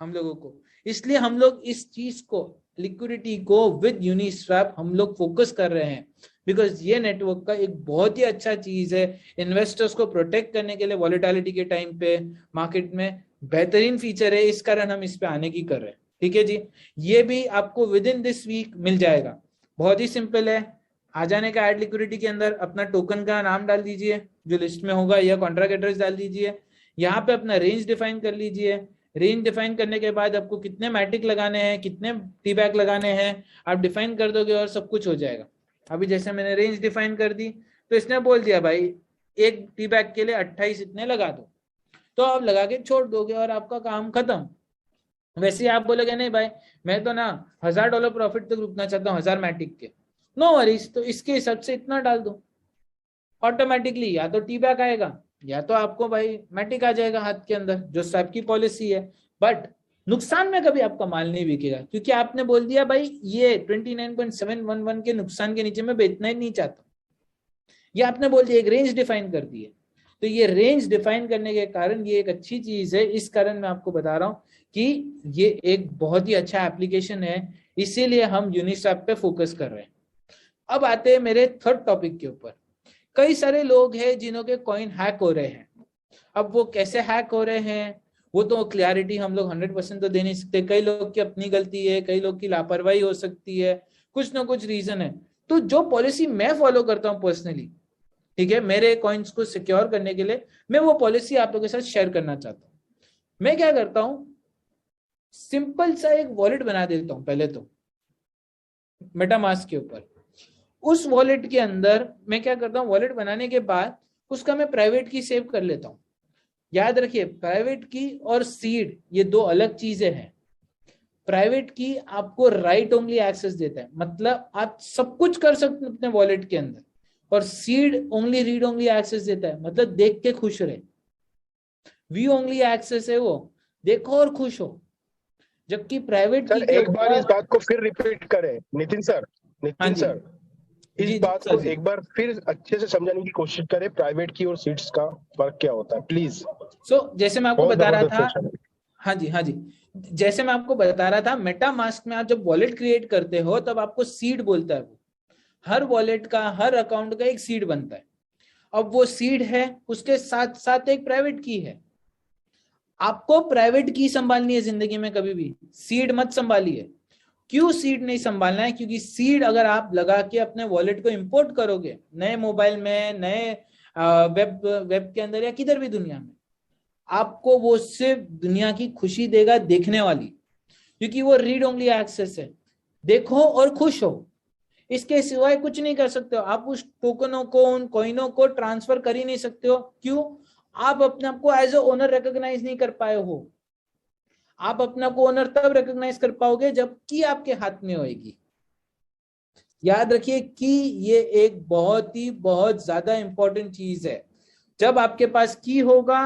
हम लोगों को। इसलिए हम लोग इस चीज को, लिक्विडिटी को विद यूनिस्वैप हम लोग फोकस कर रहे हैं, बिकॉज ये नेटवर्क का एक बहुत ही अच्छा चीज है इन्वेस्टर्स को प्रोटेक्ट करने के लिए। वॉलेटिलिटी के टाइम पे मार्केट में बेहतरीन फीचर है, इस कारण हम इस पे आने की कर रहे हैं। ठीक है जी, ये भी आपको विद इन दिस वीक मिल जाएगा। बहुत ही सिंपल है, आ जाने का ऐड लिक्विडिटी के अंदर अपना टोकन का नाम डाल दीजिए जो लिस्ट में होगा, या कॉन्ट्रैक्ट एड्रेस डाल दीजिए, यहाँ पे अपना रेंज डिफाइन कर लीजिए। रेंज डिफाइन करने के बाद आपको कितने मैटिक लगाने हैं, कितने टी बैक लगाने हैं, आप डिफाइन कर दोगे और सब कुछ हो जाएगा। अभी जैसे मैंने रेंज डिफाइन कर दी तो इसने बोल दिया भाई एक टी बैक के लिए 28 इतने लगा दो, तो आप लगा के छोड़ दोगे और आपका काम खत्म। वैसे आप बोलोगे नहीं भाई मैं तो ना $1000 प्रॉफिट तक रुकना चाहता हूँ 1000 मैटिक के, नो वरीज, तो इसके हिसाब से इतना डाल दो, ऑटोमेटिकली या तो टी बैक आएगा या तो आपको भाई मैटिक आ जाएगा हाथ के अंदर, जो स्वैप की पॉलिसी है। बट नुकसान में कभी आपका माल नहीं बिकेगा, क्योंकि आपने बोल दिया भाई ये 29.711 के नुकसान के नीचे मैं बेचना ही नहीं चाहता, ये आपने बोल दिया, एक रेंज डिफाइन कर दी है। तो ये रेंज डिफाइन करने के कारण ये एक अच्छी चीज है, इस कारण मैं आपको बता रहा हूं कि ये एक बहुत ही अच्छा एप्लीकेशन है, इसीलिए हम यूनिस्वैप पे फोकस कर रहे हैं। अब आते हैं मेरे थर्ड टॉपिक के ऊपर। कई सारे लोग हैं जिन्हों के कॉइन हैक हो रहे हैं। अब वो कैसे हैक हो रहे हैं वो तो क्लियरिटी हम लोग 100% तो दे नहीं सकते, कई लोग की अपनी गलती है, कई लोग की लापरवाही हो सकती है, कुछ ना कुछ रीजन है। तो जो पॉलिसी मैं फॉलो करता हूँ पर्सनली, ठीक है, मेरे कॉइन्स को सिक्योर करने के लिए मैं वो पॉलिसी आप लोगों के साथ शेयर करना चाहता हूँ। मैं क्या करता हूँ, सिंपल सा एक वॉलेट बना देता हूँ पहले तो मेटामास्क के ऊपर। उस वॉलेट के अंदर मैं क्या करता हूँ, वॉलेट बनाने के बाद उसका मैं प्राइवेट की सेव कर लेता हूँ। याद रखिए प्राइवेट की और सीड ये दो अलग चीजें हैं। प्राइवेट की आपको राइट ओनली एक्सेस देता है, मतलब आप सब कुछ कर सकते हैं अपने वॉलेट के अंदर, और seed only read only access देता है, मतलब देख के खुश रहे। व्यू ओनली एक्सेस है, वो देखो और खुश हो। जबकि प्राइवेट की एक बार इस बात को फिर रिपीट करें नितिन सर, इस बात को एक बार फिर अच्छे से समझाने की कोशिश करें, प्राइवेट की और सीट्स का फर्क क्या होता है प्लीज। जैसे मैं आपको बता रहा था, हाँ जी, जैसे मैं आपको बता रहा था, मेटामास्क में आप जब वॉलेट क्रिएट करते हो तब आपको सीड बोलता है। वो हर वॉलेट का, हर अकाउंट का एक सीड बनता है। अब वो सीड है, उसके साथ साथ एक प्राइवेट की है। आपको प्राइवेट की संभालनी है जिंदगी में, कभी भी सीड मत संभालिए। क्यों सीड नहीं संभालना है? क्योंकि सीड अगर आप लगा के अपने वॉलेट को इंपोर्ट करोगे नए मोबाइल में, नए वेब के अंदर या किधर भी दुनिया में, आपको वो सिर्फ दुनिया की खुशी देगा देखने वाली, क्योंकि वो रीड ओनली एक्सेस है। देखो और खुश हो, इसके सिवाय कुछ नहीं कर सकते हो। आप उस टोकनों को, उन कॉइनों को ट्रांसफर कर ही नहीं सकते हो। क्यों? आप अपने आप को एज ए ओनर रिकॉग्नाइज नहीं कर पाए हो। आप अपने आप को ओनर तब रिकॉग्नाइज कर पाओगे जब की आपके हाथ में होएगी। याद रखिए कि ये एक बहुत ज्यादा इंपॉर्टेंट चीज है। जब आपके पास की होगा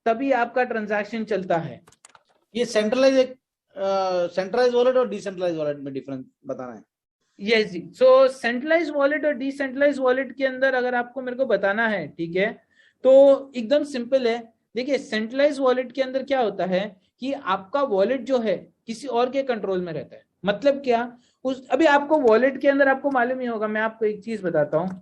तभी आपका ट्रांजैक्शन चलता है। ये सेंट्रलाइज वॉलेट और डिसेंट्रलाइज वॉलेट में डिफरेंस बताना है। यस जी। सो सेंट्रलाइज वॉलेट और डिसेंट्रलाइज वॉलेट के अंदर अगर आपको मेरे को बताना है, ठीक है, तो एकदम सिंपल है। देखिए सेंट्रलाइज वॉलेट के अंदर क्या होता है कि आपका वॉलेट जो है किसी और के कंट्रोल में रहता है। मतलब क्या, उस अभी आपको वॉलेट के अंदर आपको मालूम ही होगा, मैं आपको एक चीज बताता हूँ,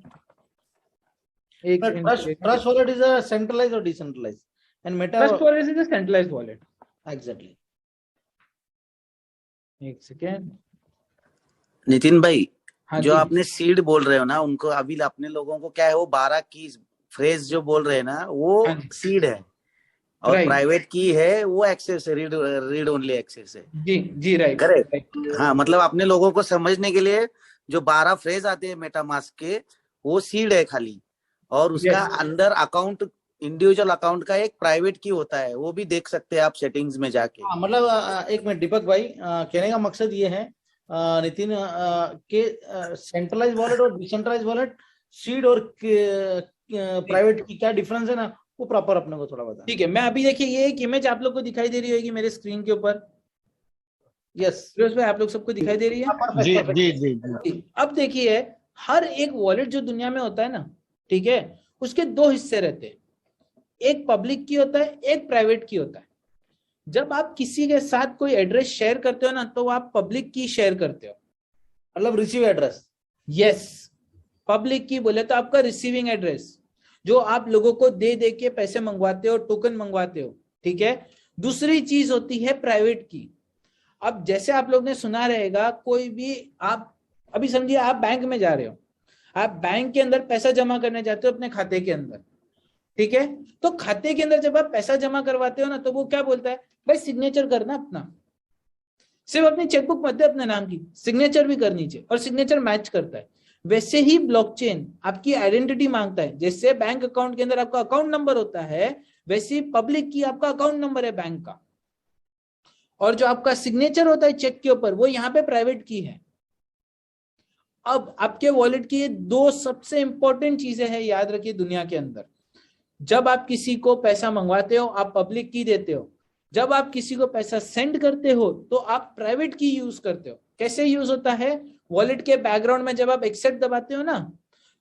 एक trust wallet is a centralize और decentralize and meta trust wallet is a centralize wallet. Exactly. एक सेकेंड नितिन भाई, हाँ जो जी। आपने सीड बोल रहे हो ना, उनको अभी अपने लोगों को क्या है, वो 12 की फ्रेज जो बोल रहे हैं ना, वो हाँ जी। सीड है, और राइट प्राइवेट की है वो एक्सेस है, रीड ओनली एक्सेस है। जी जी, राइट करेक्ट। हाँ, मतलब अपने लोगों को समझने के लिए जो 12 फ्रेज आते हैं मेटामास्क के, वो सीड है खाली, और उसका अंदर अकाउंट, इंडिविजुअल अकाउंट का एक प्राइवेट की होता है, वो भी देख सकते हैं आप सेटिंग्स में जाके। मतलब एक मिनट दीपक भाई, कहने का मकसद ये है नितिन के सेंट्रलाइज वॉलेट और डिसेंट्रलाइज वॉलेट, सीड और प्राइवेट की क्या डिफरेंस है ना, वो प्रॉपर अपने को थोड़ा बता। ठीक है, मैं अभी देखिए ये एक इमेज आप लोग को दिखाई दे रही होगी मेरे स्क्रीन के ऊपर। यस फिरोज भाई, आप लोग सबको दिखाई दे रही है? जी जी जी जी। अब देखिए हर एक वॉलेट जो दुनिया में होता है ना, ठीक है, उसके दो हिस्से रहते हैं, एक पब्लिक की होता है, एक प्राइवेट की होता है। जब आप किसी के साथ कोई एड्रेस शेयर करते हो ना, तो आप पब्लिक की शेयर करते हो, मतलब रिसीव एड्रेस। यस, पब्लिक की बोले तो आपका रिसीविंग एड्रेस, जो आप लोगों को दे दे के पैसे मंगवाते हो, टोकन मंगवाते हो, ठीक है। दूसरी चीज होती है प्राइवेट की। अब जैसे आप लोग ने सुना रहेगा, कोई भी आप अभी समझिए आप बैंक में जा रहे हो, आप बैंक के अंदर पैसा जमा करने जाते हो अपने खाते के अंदर, ठीक है। तो खाते के अंदर जब आप पैसा जमा करवाते हो ना, तो वो क्या बोलता है, भाई सिग्नेचर करना अपना, सिर्फ अपनी चेकबुक मत दे अपने नाम की, सिग्नेचर भी करनी चाहिए, और सिग्नेचर मैच करता है। वैसे ही ब्लॉकचेन आपकी आइडेंटिटी मांगता है। जैसे बैंक अकाउंट के अंदर आपका अकाउंट नंबर होता है, वैसे ही पब्लिक की आपका अकाउंट नंबर है बैंक का, और जो आपका सिग्नेचर होता है चेक के ऊपर, वो यहाँ पे प्राइवेट की है। अब आपके वॉलेट की ये दो सबसे इंपॉर्टेंट चीजें हैं, याद रखिए दुनिया के अंदर। जब आप किसी को पैसा मंगवाते हो, आप पब्लिक की देते हो। जब आप किसी को पैसा सेंड करते हो, तो आप प्राइवेट की यूज करते हो। कैसे यूज होता है, वॉलेट के बैकग्राउंड में जब आप एक्सेप्ट दबाते हो ना,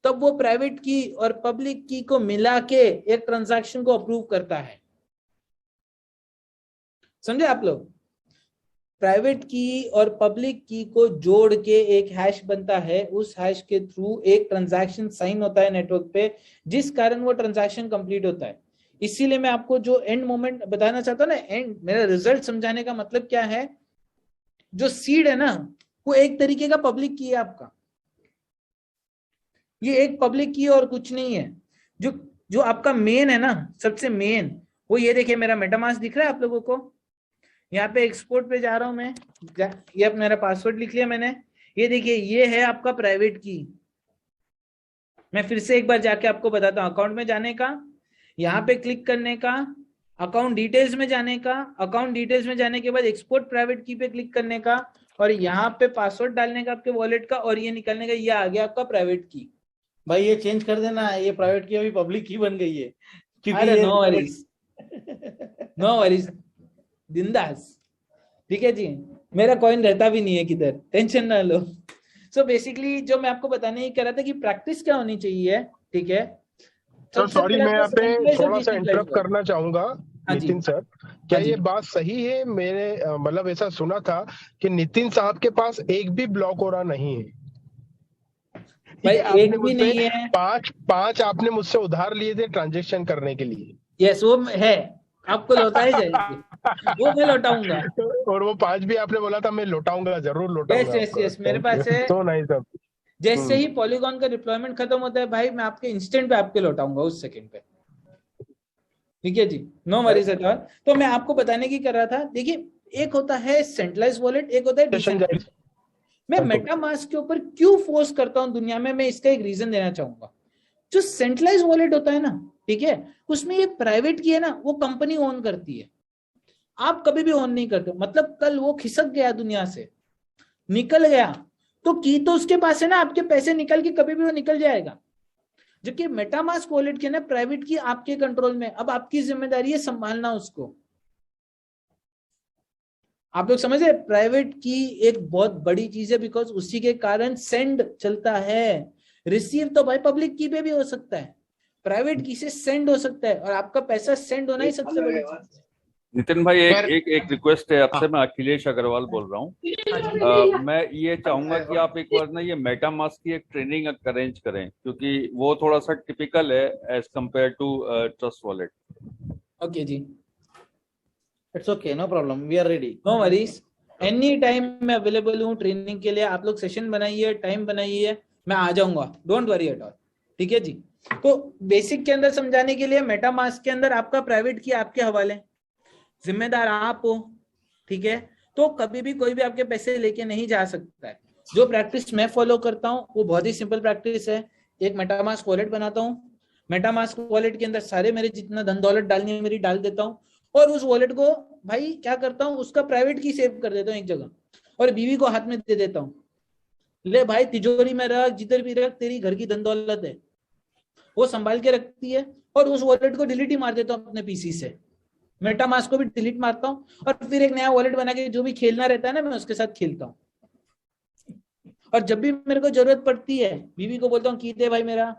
तब वो प्राइवेट की और पब्लिक की को मिला के एक ट्रांजैक्शन को अप्रूव करता है। समझे आप लोग? प्राइवेट की और पब्लिक की को जोड़ के एक हैश बनता है, उस हैश के थ्रू एक ट्रांजैक्शन साइन होता है नेटवर्क पे, जिस कारण वो ट्रांजैक्शन कंप्लीट होता है। इसीलिए मैं आपको जो एंड मोमेंट बताना चाहता हूँ ना, एंड मेरा रिजल्ट समझाने का मतलब क्या है, जो सीड है ना, वो एक तरीके का पब्लिक की है आपका, ये एक पब्लिक की और कुछ नहीं है। जो जो आपका मेन है ना, सबसे मेन, वो ये देखिए, मेरा मेटामास्क दिख रहा है आप लोगों को, यहाँ पे एक्सपोर्ट पे जा रहा हूं मैं, ये अब मेरा पासवर्ड लिख लिया मैंने, ये देखिए ये है आपका प्राइवेट की। मैं फिर से एक बार जाके आपको बताता हूँ, अकाउंट में जाने का, यहाँ पे क्लिक करने का, अकाउंट डिटेल्स में जाने का, अकाउंट डिटेल्स में जाने के बाद एक्सपोर्ट प्राइवेट की पे क्लिक करने का, और यहाँ पे पासवर्ड डालने का आपके वॉलेट का, और ये निकलने का, ये आ गया आपका प्राइवेट की। भाई ये चेंज कर देना, ये प्राइवेट की अभी पब्लिक की बन गई है, क्योंकि अरे ये नो वरीज, नो वरीज, बिंदास, ठीक है जी, मेरा कॉइन रहता भी नहीं है किधर, टेंशन ना लो। सो बेसिकली जो मैं आपको बताने ही कर रहा था कि प्रैक्टिस क्या होनी चाहिए, ठीक है। सर सॉरी, मैं यहाँ पे थोड़ा सा इंटरप्ट करना चाहूंगा हाँ जी। नितिन सर, क्या हाँ जी। ये बात सही है? मैंने मतलब ऐसा सुना था कि नितिन साहब के पास एक भी ब्लॉक हो रहा नहीं है। भाई आपने एक भी नहीं मुझसे है, पांच आपने मुझसे उधार लिए थे ट्रांजेक्शन करने के लिए। यस वो है, आपको लौटाए जाएंगे, वो मैं लौटाऊंगा। और वो 5 भी आपने बोला था मैं लौटाऊंगा, जरूर यस लौटाऊंगा यस आपको। यस, मेरे पास है। तो नहीं सब जैसे ही पॉलीगॉन का डिप्लॉयमेंट खत्म होता है भाई, मैं आपके इंस्टेंट पे आपके लौटाऊंगा उस सेकंड पे, ठीक है जी, नो वरीज एट ऑल। तो मैं आपको बताने की कर रहा था, देखिए एक होता है सेंट्रलाइज वॉलेट, एक होता है डिसेंट्रलाइज। मैं मेटामास्क के ऊपर क्यों फोर्स करता हूं दुनिया में, मैं इसका एक रीजन देना चाहूंगा। जो सेंट्रलाइज वॉलेट होता है ना, ठीक है, उसमें ये प्राइवेट की है ना, वो कंपनी ओन करती है, आप कभी भी ओन नहीं करते। मतलब कल वो खिसक गया दुनिया से, निकल गया, तो की तो उसके पास है ना, आपके पैसे निकल के कभी भी वो निकल जाएगा। जबकि मेटामास्क वॉलेट के ना, प्राइवेट की आपके कंट्रोल में, अब आपकी जिम्मेदारी है संभालना उसको। आप लोग समझ रहे, प्राइवेट की एक बहुत बड़ी चीज है, बिकॉज उसी के कारण सेंड चलता है। रिसीव तो भाई पब्लिक की पे भी हो सकता है, प्राइवेट की से सेंड हो सकता है, और आपका पैसा सेंड होना ही सबसे बड़ी चीज है। नितिन भाई, एक रिक्वेस्ट है आपसे। मैं अखिलेश अग्रवाल बोल रहा हूँ। मैं ये चाहूंगा कि आप एक बार ना ये मेटामास्क की एक ट्रेनिंग अरेंज करें, क्योंकि वो थोड़ा सा टिपिकल है as compare to trust wallet. Okay जी, it's okay, no problem, we are ready, no worries, any time मैं अवेलेबल हूँ ट्रेनिंग के लिए। आप लोग सेशन बनाइए, टाइम बनाइए, मैं आ जाऊंगा, डोंट वरी एट ऑल। ठीक है जी। तो बेसिक के अंदर समझाने के लिए, मेटामास्क के अंदर आपका प्राइवेट की आपके हवाले, जिम्मेदार आप हो। ठीक है, तो कभी भी कोई भी आपके पैसे लेके नहीं जा सकता है। जो प्रैक्टिस मैं फॉलो करता हूँ वो बहुत ही सिंपल प्रैक्टिस है। एक मेटामास्क वॉलेट बनाता हूँ, मेटामास्क वॉलेट के अंदर सारे मेरे जितना धन दौलत डालनी है मेरी डाल देता हूँ, और उस वॉलेट को भाई क्या करता हूँ, उसका प्राइवेट की सेव कर देता हूँ एक जगह, और बीवी को हाथ में दे देता हूँ, ले भाई तिजोरी में रख, जिधर भी रख, तेरी घर की धन दौलत है। वो संभाल के रखती है, और उस वॉलेट को डिलीट ही मार देता हूँ अपने पीसी से, मेटामास्क को भी डिलीट मारता हूँ, और फिर एक नया वॉलेट बना के जो भी खेलना रहता है ना, मैं उसके साथ खेलता हूँ। और जब भी मेरे को जरूरत पड़ती है, बीवी को बोलता हूँ की दे भाई मेरा,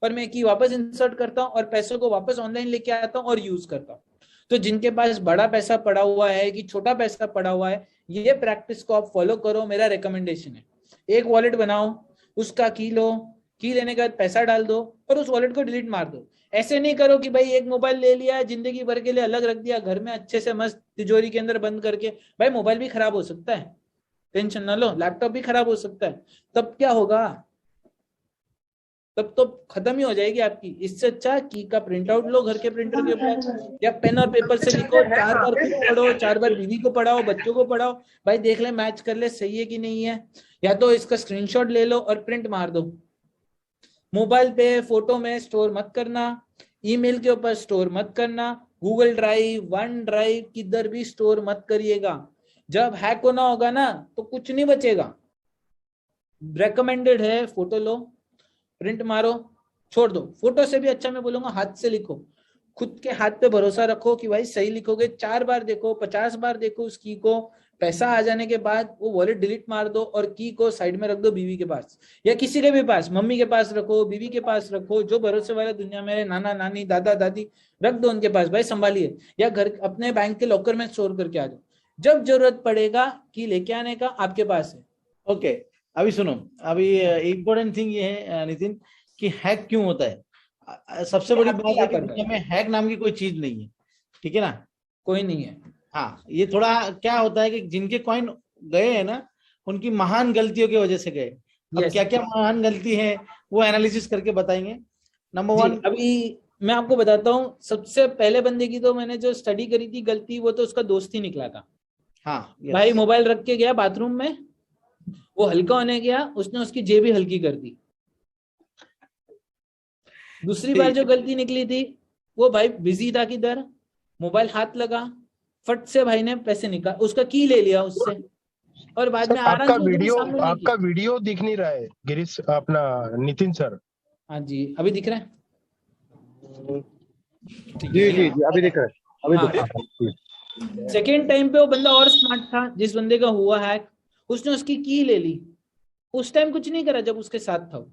और मैं की वापस इंसर्ट करता हूँ, और पैसों को वापस ऑनलाइन लेके आता हूँ और यूज करता हूँ। तो जिनके पास बड़ा पैसा पड़ा हुआ है कि छोटा पैसा पड़ा हुआ है, ये प्रैक्टिस को आप फॉलो करो, मेरा रिकमेंडेशन है। एक वॉलेट बनाओ, उसका की लो, की लेने के बाद पैसा डाल दो, और उस वॉलेट को डिलीट मार दो। ऐसे नहीं करो कि भाई एक मोबाइल ले लिया, जिंदगी भर के लिए अलग रख दिया, घर में अच्छे से मस्त तिजोरी के अंदर बंद करके। भाई मोबाइल भी खराब हो सकता है, टेंशन ना लो, लैपटॉप भी खराब हो सकता है, तब क्या होगा, तब तो खत्म ही हो जाएगी आपकी। इससे अच्छा की का प्रिंट आउट लो घर के प्रिंटर के ऊपर, या पेन और पेपर से लिखो, 4 बार खुद पढ़ो, 4 बार बीवी को पढ़ाओ, बच्चों को पढ़ाओ, भाई देख ले, मैच कर ले सही है कि नहीं है। या तो इसका स्क्रीनशॉट ले लो और प्रिंट मार दो। मोबाइल पे फोटो में स्टोर मत करना, ईमेल के ऊपर स्टोर मत करना, गूगल ड्राइव, वन ड्राइव, किधर भी स्टोर मत करिएगा। जब हैक होना होगा ना तो कुछ नहीं बचेगा। रेकमेंडेड है, फोटो लो, प्रिंट मारो, छोड़ दो। फोटो से भी अच्छा मैं बोलूंगा हाथ से लिखो, खुद के हाथ पे भरोसा रखो कि भाई सही लिखोगे। 4 बार देखो, 50 बार देखो उस की को, पैसा आ जाने के बाद वो वॉलेट डिलीट मार दो, और की को साइड में रख दो बीवी के पास, या किसी के भी पास, मम्मी के पास रखो, बीवी के पास रखो, जो भरोसे वाले दुनिया में, नाना नानी दादा दादी, रख दो उनके पास, भाई संभालिए। या घर अपने बैंक के लॉकर में स्टोर करके आ जाओ, जब जरूरत पड़ेगा की लेके आने का आपके पास है। ओके अभी सुनो, अभी इम्पोर्टेंट थिंग ये है नितिन कि हैक क्यों होता है। सबसे बड़ी बात है कि दुनिया में हैक नाम की कोई चीज नहीं है, ठीक है ना, कोई नहीं है। हाँ, ये थोड़ा क्या होता है कि जिनके कॉइन गए हैं ना, उनकी महान गलतियों की वजह से गए। अब क्या क्या महान गलती है वो एनालिसिस करके बताएंगे। नंबर 1, अभी मैं आपको बताता हूँ, सबसे पहले बंदे की तो मैंने जो स्टडी करी थी गलती, वो तो उसका दोस्त ही निकला था। हाँ, भाई मोबाइल रख के गया बाथरूम में, वो हल्का होने गया, उसने उसकी जेब ही हल्की कर दी। दूसरी बार जो गलती निकली थी, वो भाई बिजी था किधर, मोबाइल हाथ लगा, फट से भाई ने पैसे निकाल, उसका की ले लिया उससे, और बाद में आपका वीडियो दिख नहीं रहा है गिरीश, अपना नितिन सर। हाँ जी, अभी दिख रहा है? जी जी जी, अभी दिख रहा है, अभी दिख रहा है। सेकेंड टाइम पे वो बंदा और स्मार्ट था, जिस बंदे का हुआ हैक, उसने उसकी की ले ली। उस टाइम कुछ नहीं करा जब उसके साथ था,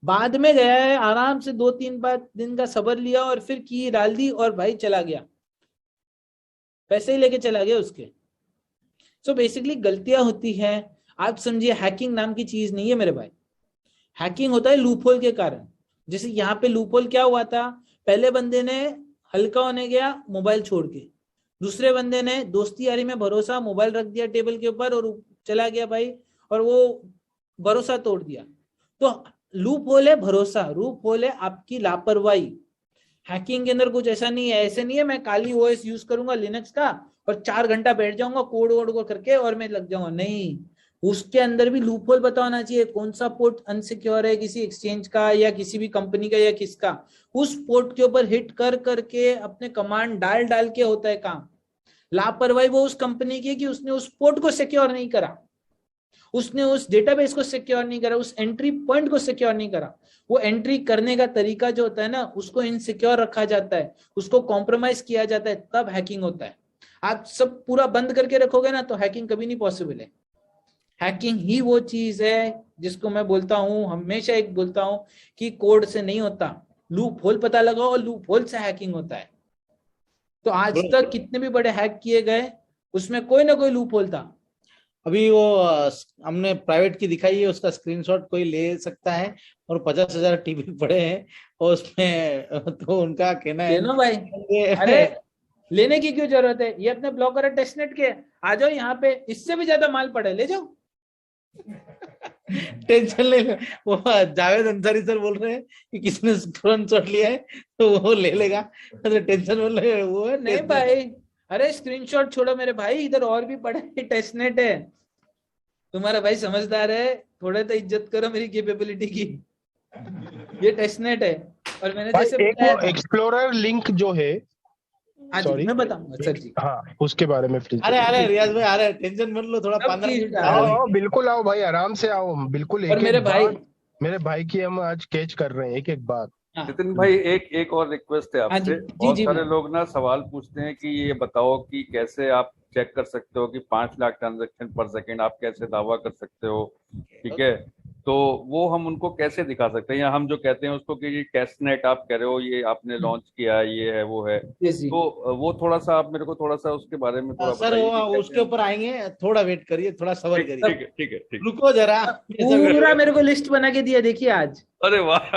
बाद में गया है आराम से 2-3 दिन का सब्र लिया, और फिर की डाल दी, और भाई चला गया, पैसे ही लेके चला गया उसके। सो बेसिकली गलतियां होती है, आप समझिए हैकिंग नाम की चीज नहीं है मेरे भाई। हैकिंग होता है लूपहोल के कारण। जैसे यहाँ पे लूपहोल क्या हुआ था, पहले बंदे ने हल्का होने गया मोबाइल छोड़ के, दूसरे बंदे ने दोस्ती यारी में भरोसा, मोबाइल रख दिया टेबल के ऊपर और चला गया भाई, और वो भरोसा तोड़ दिया। तो लूप होल है भरोसा, लूप होल है आपकी लापरवाही। हैकिंग के अंदर कुछ ऐसा नहीं है, ऐसे नहीं है मैं काली ओएस यूज करूंगा लिनक्स का और 4 घंटा बैठ जाऊंगा कोड वोड को करके और मैं लग जाऊंगा, नहीं। उसके अंदर भी लूप होल पता होना चाहिए, कौन सा पोर्ट अनसिक्योर है किसी एक्सचेंज का या किसी भी कंपनी का या किसका, उस पोर्ट के ऊपर हिट कर करके अपने कमांड डाल डाल के होता है काम। लापरवाही वो उस कंपनी की है कि उसने उस पोर्ट को सिक्योर नहीं करा, उसने उस डेटाबेस को सिक्योर नहीं करा, उस एंट्री पॉइंट को सिक्योर नहीं करा। वो एंट्री करने का तरीका जो होता है ना, उसको इनसिक्योर रखा जाता है, उसको कॉम्प्रोमाइज किया जाता है, तब हैकिंग होता है। आप सब पूरा बंद करके रखोगे ना तो हैकिंग कभी नहीं पॉसिबल है। हैकिंग ही वो चीज है जिसको मैं बोलता हूं, हमेशा एक बोलता हूं कि कोड से नहीं होता, लूप होल पता लगाओ और लूप होल से हैकिंग होता है। तो आज तक कितने भी बड़े हैक किए गए उसमें कोई ना कोई लूप होल था। अभी वो हमने प्राइवेट की दिखाई है, उसका स्क्रीनशॉट कोई ले सकता है और 50,000 टीबी पड़े हैं और उसमें तो उनका कहना है लेनो भाई, अरे लेने की क्यों जरूरत है, ये अपने ब्लॉक और टेस्टनेट के आ जाओ यहाँ पे, इससे भी ज्यादा माल पड़े ले जाओ। टेंशन ले लो। वो जावेद अंसारी सर बोल रहे हैं कि किसने स्क्रीनशॉट लिया है तो वो ले लेगा, तो टेंशन बोल रहे वो है नहीं भाई, अरे स्क्रीनशॉट छोड़ो मेरे भाई, इधर और भी पड़े, टेस्टनेट है। तुम्हारा भाई समझदार है, थोड़ा तो इज्जत करो मेरी कैपेबिलिटी की। ये टेस्टनेट है और मैंने जैसे एक एक्सप्लोरर लिंक जो है, सॉरी मैं बताऊंगा सर जी, हाँ उसके बारे में प्लीज। अरे रियाज भाई, अरे टेंशन मत लो, थोड़ा 15 मिनट आओ, बिल्कुल आओ भाई, आराम से आओ, बिल्कुल। और मेरे भाई की हम आज कैच कर रहे हैं एक एक बात। नितिन भाई, एक और रिक्वेस्ट है आपसे। बहुत सारे लोग ना सवाल पूछते हैं कि ये बताओ कि कैसे आप चेक कर सकते हो कि 5 लाख ट्रांजैक्शन पर सेकंड आप कैसे दावा कर सकते हो, ठीक है? तो वो हम उनको कैसे दिखा सकते हैं, या हम जो कहते हैं उसको कि टेस्टनेट आप कह रहे हो, ये आपने लॉन्च किया है, ये है वो है, तो वो थोड़ा सा आप मेरे को थोड़ा सा उसके बारे में थोड़ा सर वो उसके ऊपर आएंगे, थोड़ा वेट करिए, थोड़ा सब्र करिए। ठीक है रुको जरा, पूरा मेरे को लिस्ट बना के दिया देखिए आज। अरे वाह,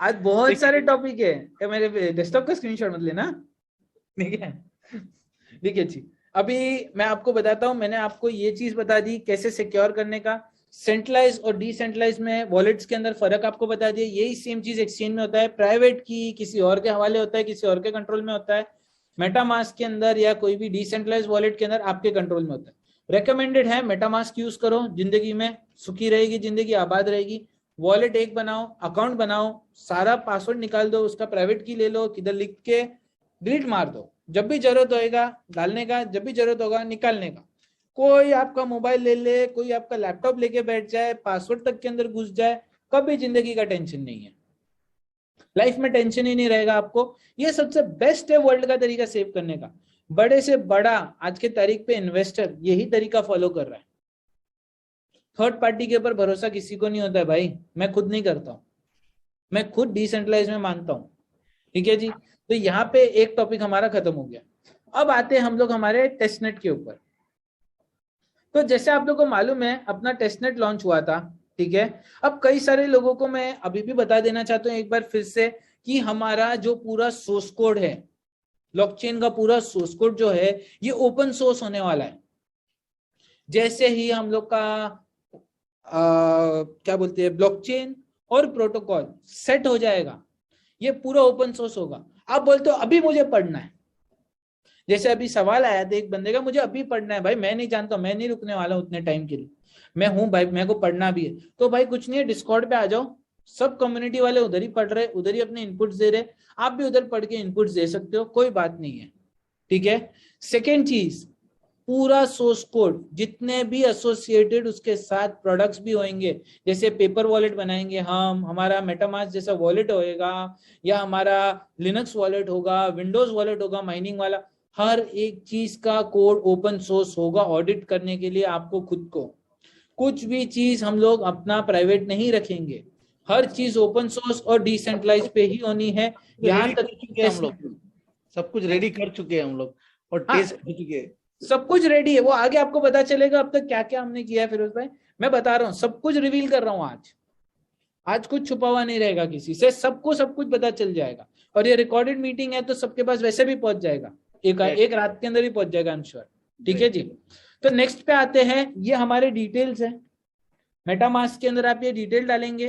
आज बहुत सारे टॉपिक है, क्या मेरे डेस्कटॉप का स्क्रीनशॉट मत लेना, ठीक है? देखिए जी, अभी मैं आपको बताता हूं, मैंने आपको ये चीज बता दी कैसे सिक्योर करने का। सेंट्रलाइज और डिसेंट्रलाइज में वॉलेट्स के अंदर फर्क आपको बता दिया। यही सेम चीज एक्सचेंज में होता है, प्राइवेट की किसी और के हवाले होता है, किसी और के कंट्रोल में होता है। मेटामास्क के अंदर या कोई भी डिसेंट्रलाइज वॉलेट के अंदर आपके कंट्रोल में होता है। रेकमेंडेड है मेटामास्क यूज करो, जिंदगी में सुखी रहेगी, जिंदगी आबाद रहेगी। वॉलेट एक बनाओ, अकाउंट बनाओ, सारा पासवर्ड निकाल दो, उसका प्राइवेट की ले लो, किधर लिख के डिलीट मार दो, जब भी जरूरत होएगा डालने का, जब भी जरूरत होगा निकालने का। कोई आपका मोबाइल ले ले, कोई आपका लैपटॉप लेके बैठ जाए, पासवर्ड तक के अंदर घुस जाए, कभी जिंदगी का टेंशन नहीं है, लाइफ में टेंशन ही नहीं रहेगा आपको। ये सबसे बेस्ट है वर्ल्ड का तरीका सेव करने का। बड़े से बड़ा आज के तारीख पे इन्वेस्टर यही तरीका फॉलो कर रहा है। थर्ड पार्टी के ऊपर भरोसा किसी को नहीं होता है भाई, मैं खुद नहीं करता हूं, मैं खुद डिसेंट्रलाइज में मानता हूं, ठीक है जी। तो यहाँ पे एक टॉपिक हमारा खत्म हो गया। अब आते हैं हम लोग हमारे टेस्टनेट के ऊपर। तो जैसे आप लोगों को मालूम है अपना टेस्टनेट लॉन्च हुआ था, ठीक है? अब कई सारे लोगों को मैं अभी भी बता देना चाहता हूँ एक बार फिर से कि हमारा जो पूरा सोर्स कोड है, ब्लॉकचेन का पूरा सोर्स कोड जो है ये ओपन सोर्स होने वाला है। जैसे ही हम लोग का क्या बोलते हैं ब्लॉकचेन और प्रोटोकॉल सेट हो जाएगा, ये पूरा ओपन सोर्स होगा। आप बोलते हो अभी मुझे पढ़ना है, जैसे अभी सवाल आया था एक बंदे का, मुझे अभी पढ़ना है भाई, मैं नहीं जानता, मैं नहीं रुकने वाला उतने टाइम के लिए, मैं हूं भाई, मेरे को पढ़ना भी है। तो भाई कुछ नहीं है, डिस्कॉर्ड पे आ जाओ, सब कम्युनिटी वाले उधर ही पढ़ रहे, उधर ही अपने इनपुट्स दे रहे, आप भी उधर पढ़ के इनपुट्स दे सकते हो, कोई बात नहीं है, ठीक है? सेकेंड चीज, पूरा सोर्स कोड जितने भी एसोसिएटेड उसके साथ प्रोडक्ट्स भी होंगे, जैसे पेपर वॉलेट बनाएंगे हम, हमारा मेटामास्क जैसा वॉलेट होएगा, या हमारा लिनक्स वॉलेट होगा, विंडोज वॉलेट होगा माइनिंग वाला, हर एक चीज का कोड ओपन सोर्स होगा। ऑडिट करने के लिए आपको खुद को कुछ भी चीज हम लोग अपना प्राइवेट नहीं रखेंगे, हर चीज ओपन सोर्स और डिसेंट्रलाइज पे ही होनी है। यहाँ तक हम लोग सब कुछ रेडी कर चुके हैं हम लोग, और टेस्ट कर चुके हैं, सब कुछ रेडी है, वो आगे आपको पता चलेगा अब तक क्या क्या हमने किया है फिरोज भाई। मैं बता रहा हूँ, सब कुछ रिवील कर रहा हूँ आज कुछ छुपा हुआ नहीं रहेगा किसी से, सबको सब कुछ पता चल जाएगा। और ये रिकॉर्डेड मीटिंग है तो सबके पास वैसे भी पहुंच जाएगा, एक रात के अंदर ही पहुंच जाएगा, आई एम श्योर, ठीक है जी। तो नेक्स्ट पे आते हैं, ये हमारे डिटेल्स है, मेटामास्क के अंदर आप ये डिटेल डालेंगे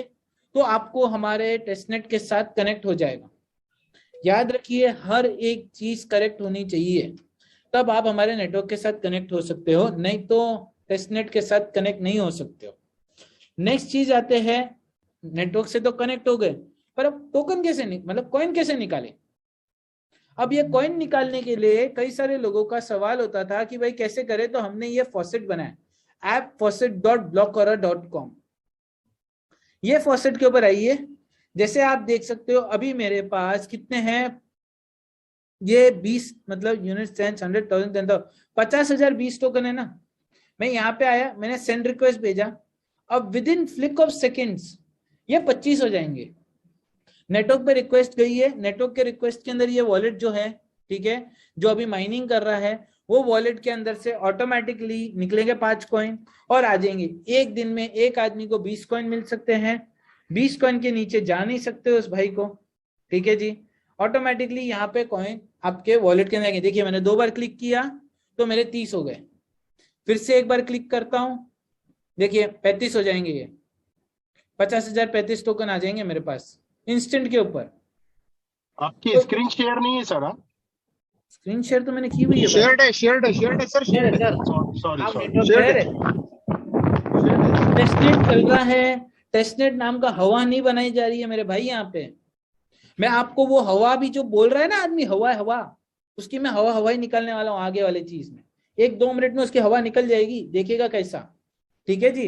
तो आपको हमारे टेस्टनेट के साथ कनेक्ट हो जाएगा। याद रखिए हर एक चीज करेक्ट होनी चाहिए, तब आप हमारे नेटवर्क के साथ कनेक्ट हो सकते हो, नहीं तो टेस्टनेट के साथ कनेक्ट नहीं हो सकते हो। नेक्स्ट चीज आते हैं, नेटवर्क से तो कनेक्ट हो गए, पर अब टोकन कैसे मतलब कॉइन कैसे निकाले? अब ये कॉइन निकालने के लिए कई सारे लोगों का सवाल होता था कि भाई कैसे करें, तो हमने ये फॉसेट बनाया, ऐप faucet.blockora.com। ये फॉसेट के ऊपर आइए, जैसे आप देख सकते हो अभी मेरे पास कितने हैं, ये 20 मतलब यूनिट सेंस 100,000 10,000 50,000 20 टोकन है ना। मैं यहाँ पे आया, मैंने सेंड रिक्वेस्ट भेजा, अब with in flick of seconds ये 25 हो जाएंगे। नेटवर्क पे रिक्वेस्ट गई है, नेटवर्क के रिक्वेस्ट के अंदर ये वॉलेट जो है, ठीक है, जो अभी माइनिंग कर रहा है, वो वॉलेट के अंदर से ऑटोमेटिकली निकलेंगे 5 कॉइन और आ जाएंगे। एक दिन में एक आदमी को 20 कॉइन मिल सकते हैं, 20 कॉइन के नीचे जा नहीं सकते उस भाई को, ठीक है जी। ऑटोमेटिकली यहाँ पे कॉइन आपके वॉलेट के अंदर आएंगे। देखिए मैंने 2 बार क्लिक किया तो मेरे 30 हो गए, फिर से एक बार क्लिक करता हूं, देखिए 35 हो जाएंगे, ये 50,000 35 टोकन आ जाएंगे मेरे पास इंस्टेंट के ऊपर। आपकी तो स्क्रीन शेयर नहीं है सर? आप स्क्रीन शेयर तो मैंने की हुई है, शेयर्ड है सर, शेयर्ड है। सॉरी टेस्टनेट चल रहा है, टेस्टनेट नाम का हवा नहीं बनाई जा रही है मेरे भाई। यहाँ पे मैं आपको वो हवा भी जो बोल रहा है ना आदमी, हवा हवा, उसकी मैं हवा ही निकालने वाला हूँ आगे वाले चीज में। 1-2 मिनट में उसकी हवा निकल जाएगी, देखिएगा कैसा, ठीक है जी।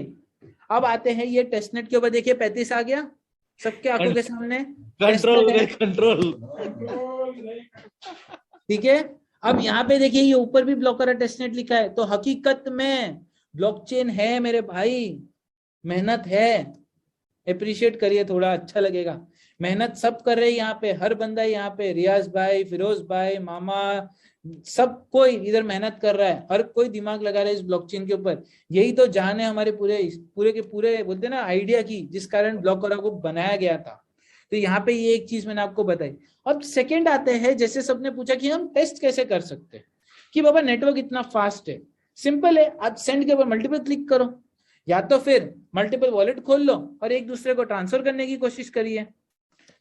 अब आते हैं ये टेस्टनेट के ऊपर, देखिए 35 आ गया सबके आंखों के सामने, कंट्रोल, ठीक है। अब यहाँ पे देखिए ये ऊपर भी ब्लॉकर टेस्टनेट लिखा है, तो हकीकत में ब्लॉकचेन है मेरे भाई, मेहनत है, अप्रिशिएट करिए थोड़ा, अच्छा लगेगा। मेहनत सब कर रहे हैं यहाँ पे, हर बंदा यहाँ पे, रियाज भाई, फिरोज भाई, मामा, सब कोई इधर मेहनत कर रहा है, हर कोई दिमाग लगा रहा है इस ब्लॉकचेन के ऊपर। यही तो जान है हमारे पूरे के पूरे बोलते हैं ना आइडिया की, जिस कारण ब्लॉकर को बनाया गया था। तो यहाँ पे ये एक चीज मैंने आपको बताई। अब सेकंड आते हैं, जैसे सबने पूछा कि हम टेस्ट कैसे कर सकते हैं कि बाबा नेटवर्क इतना फास्ट है। सिंपल है, आप सेंड के ऊपर मल्टीपल क्लिक करो, या तो फिर मल्टीपल वॉलेट खोल लो और एक दूसरे को ट्रांसफर करने की कोशिश करिए,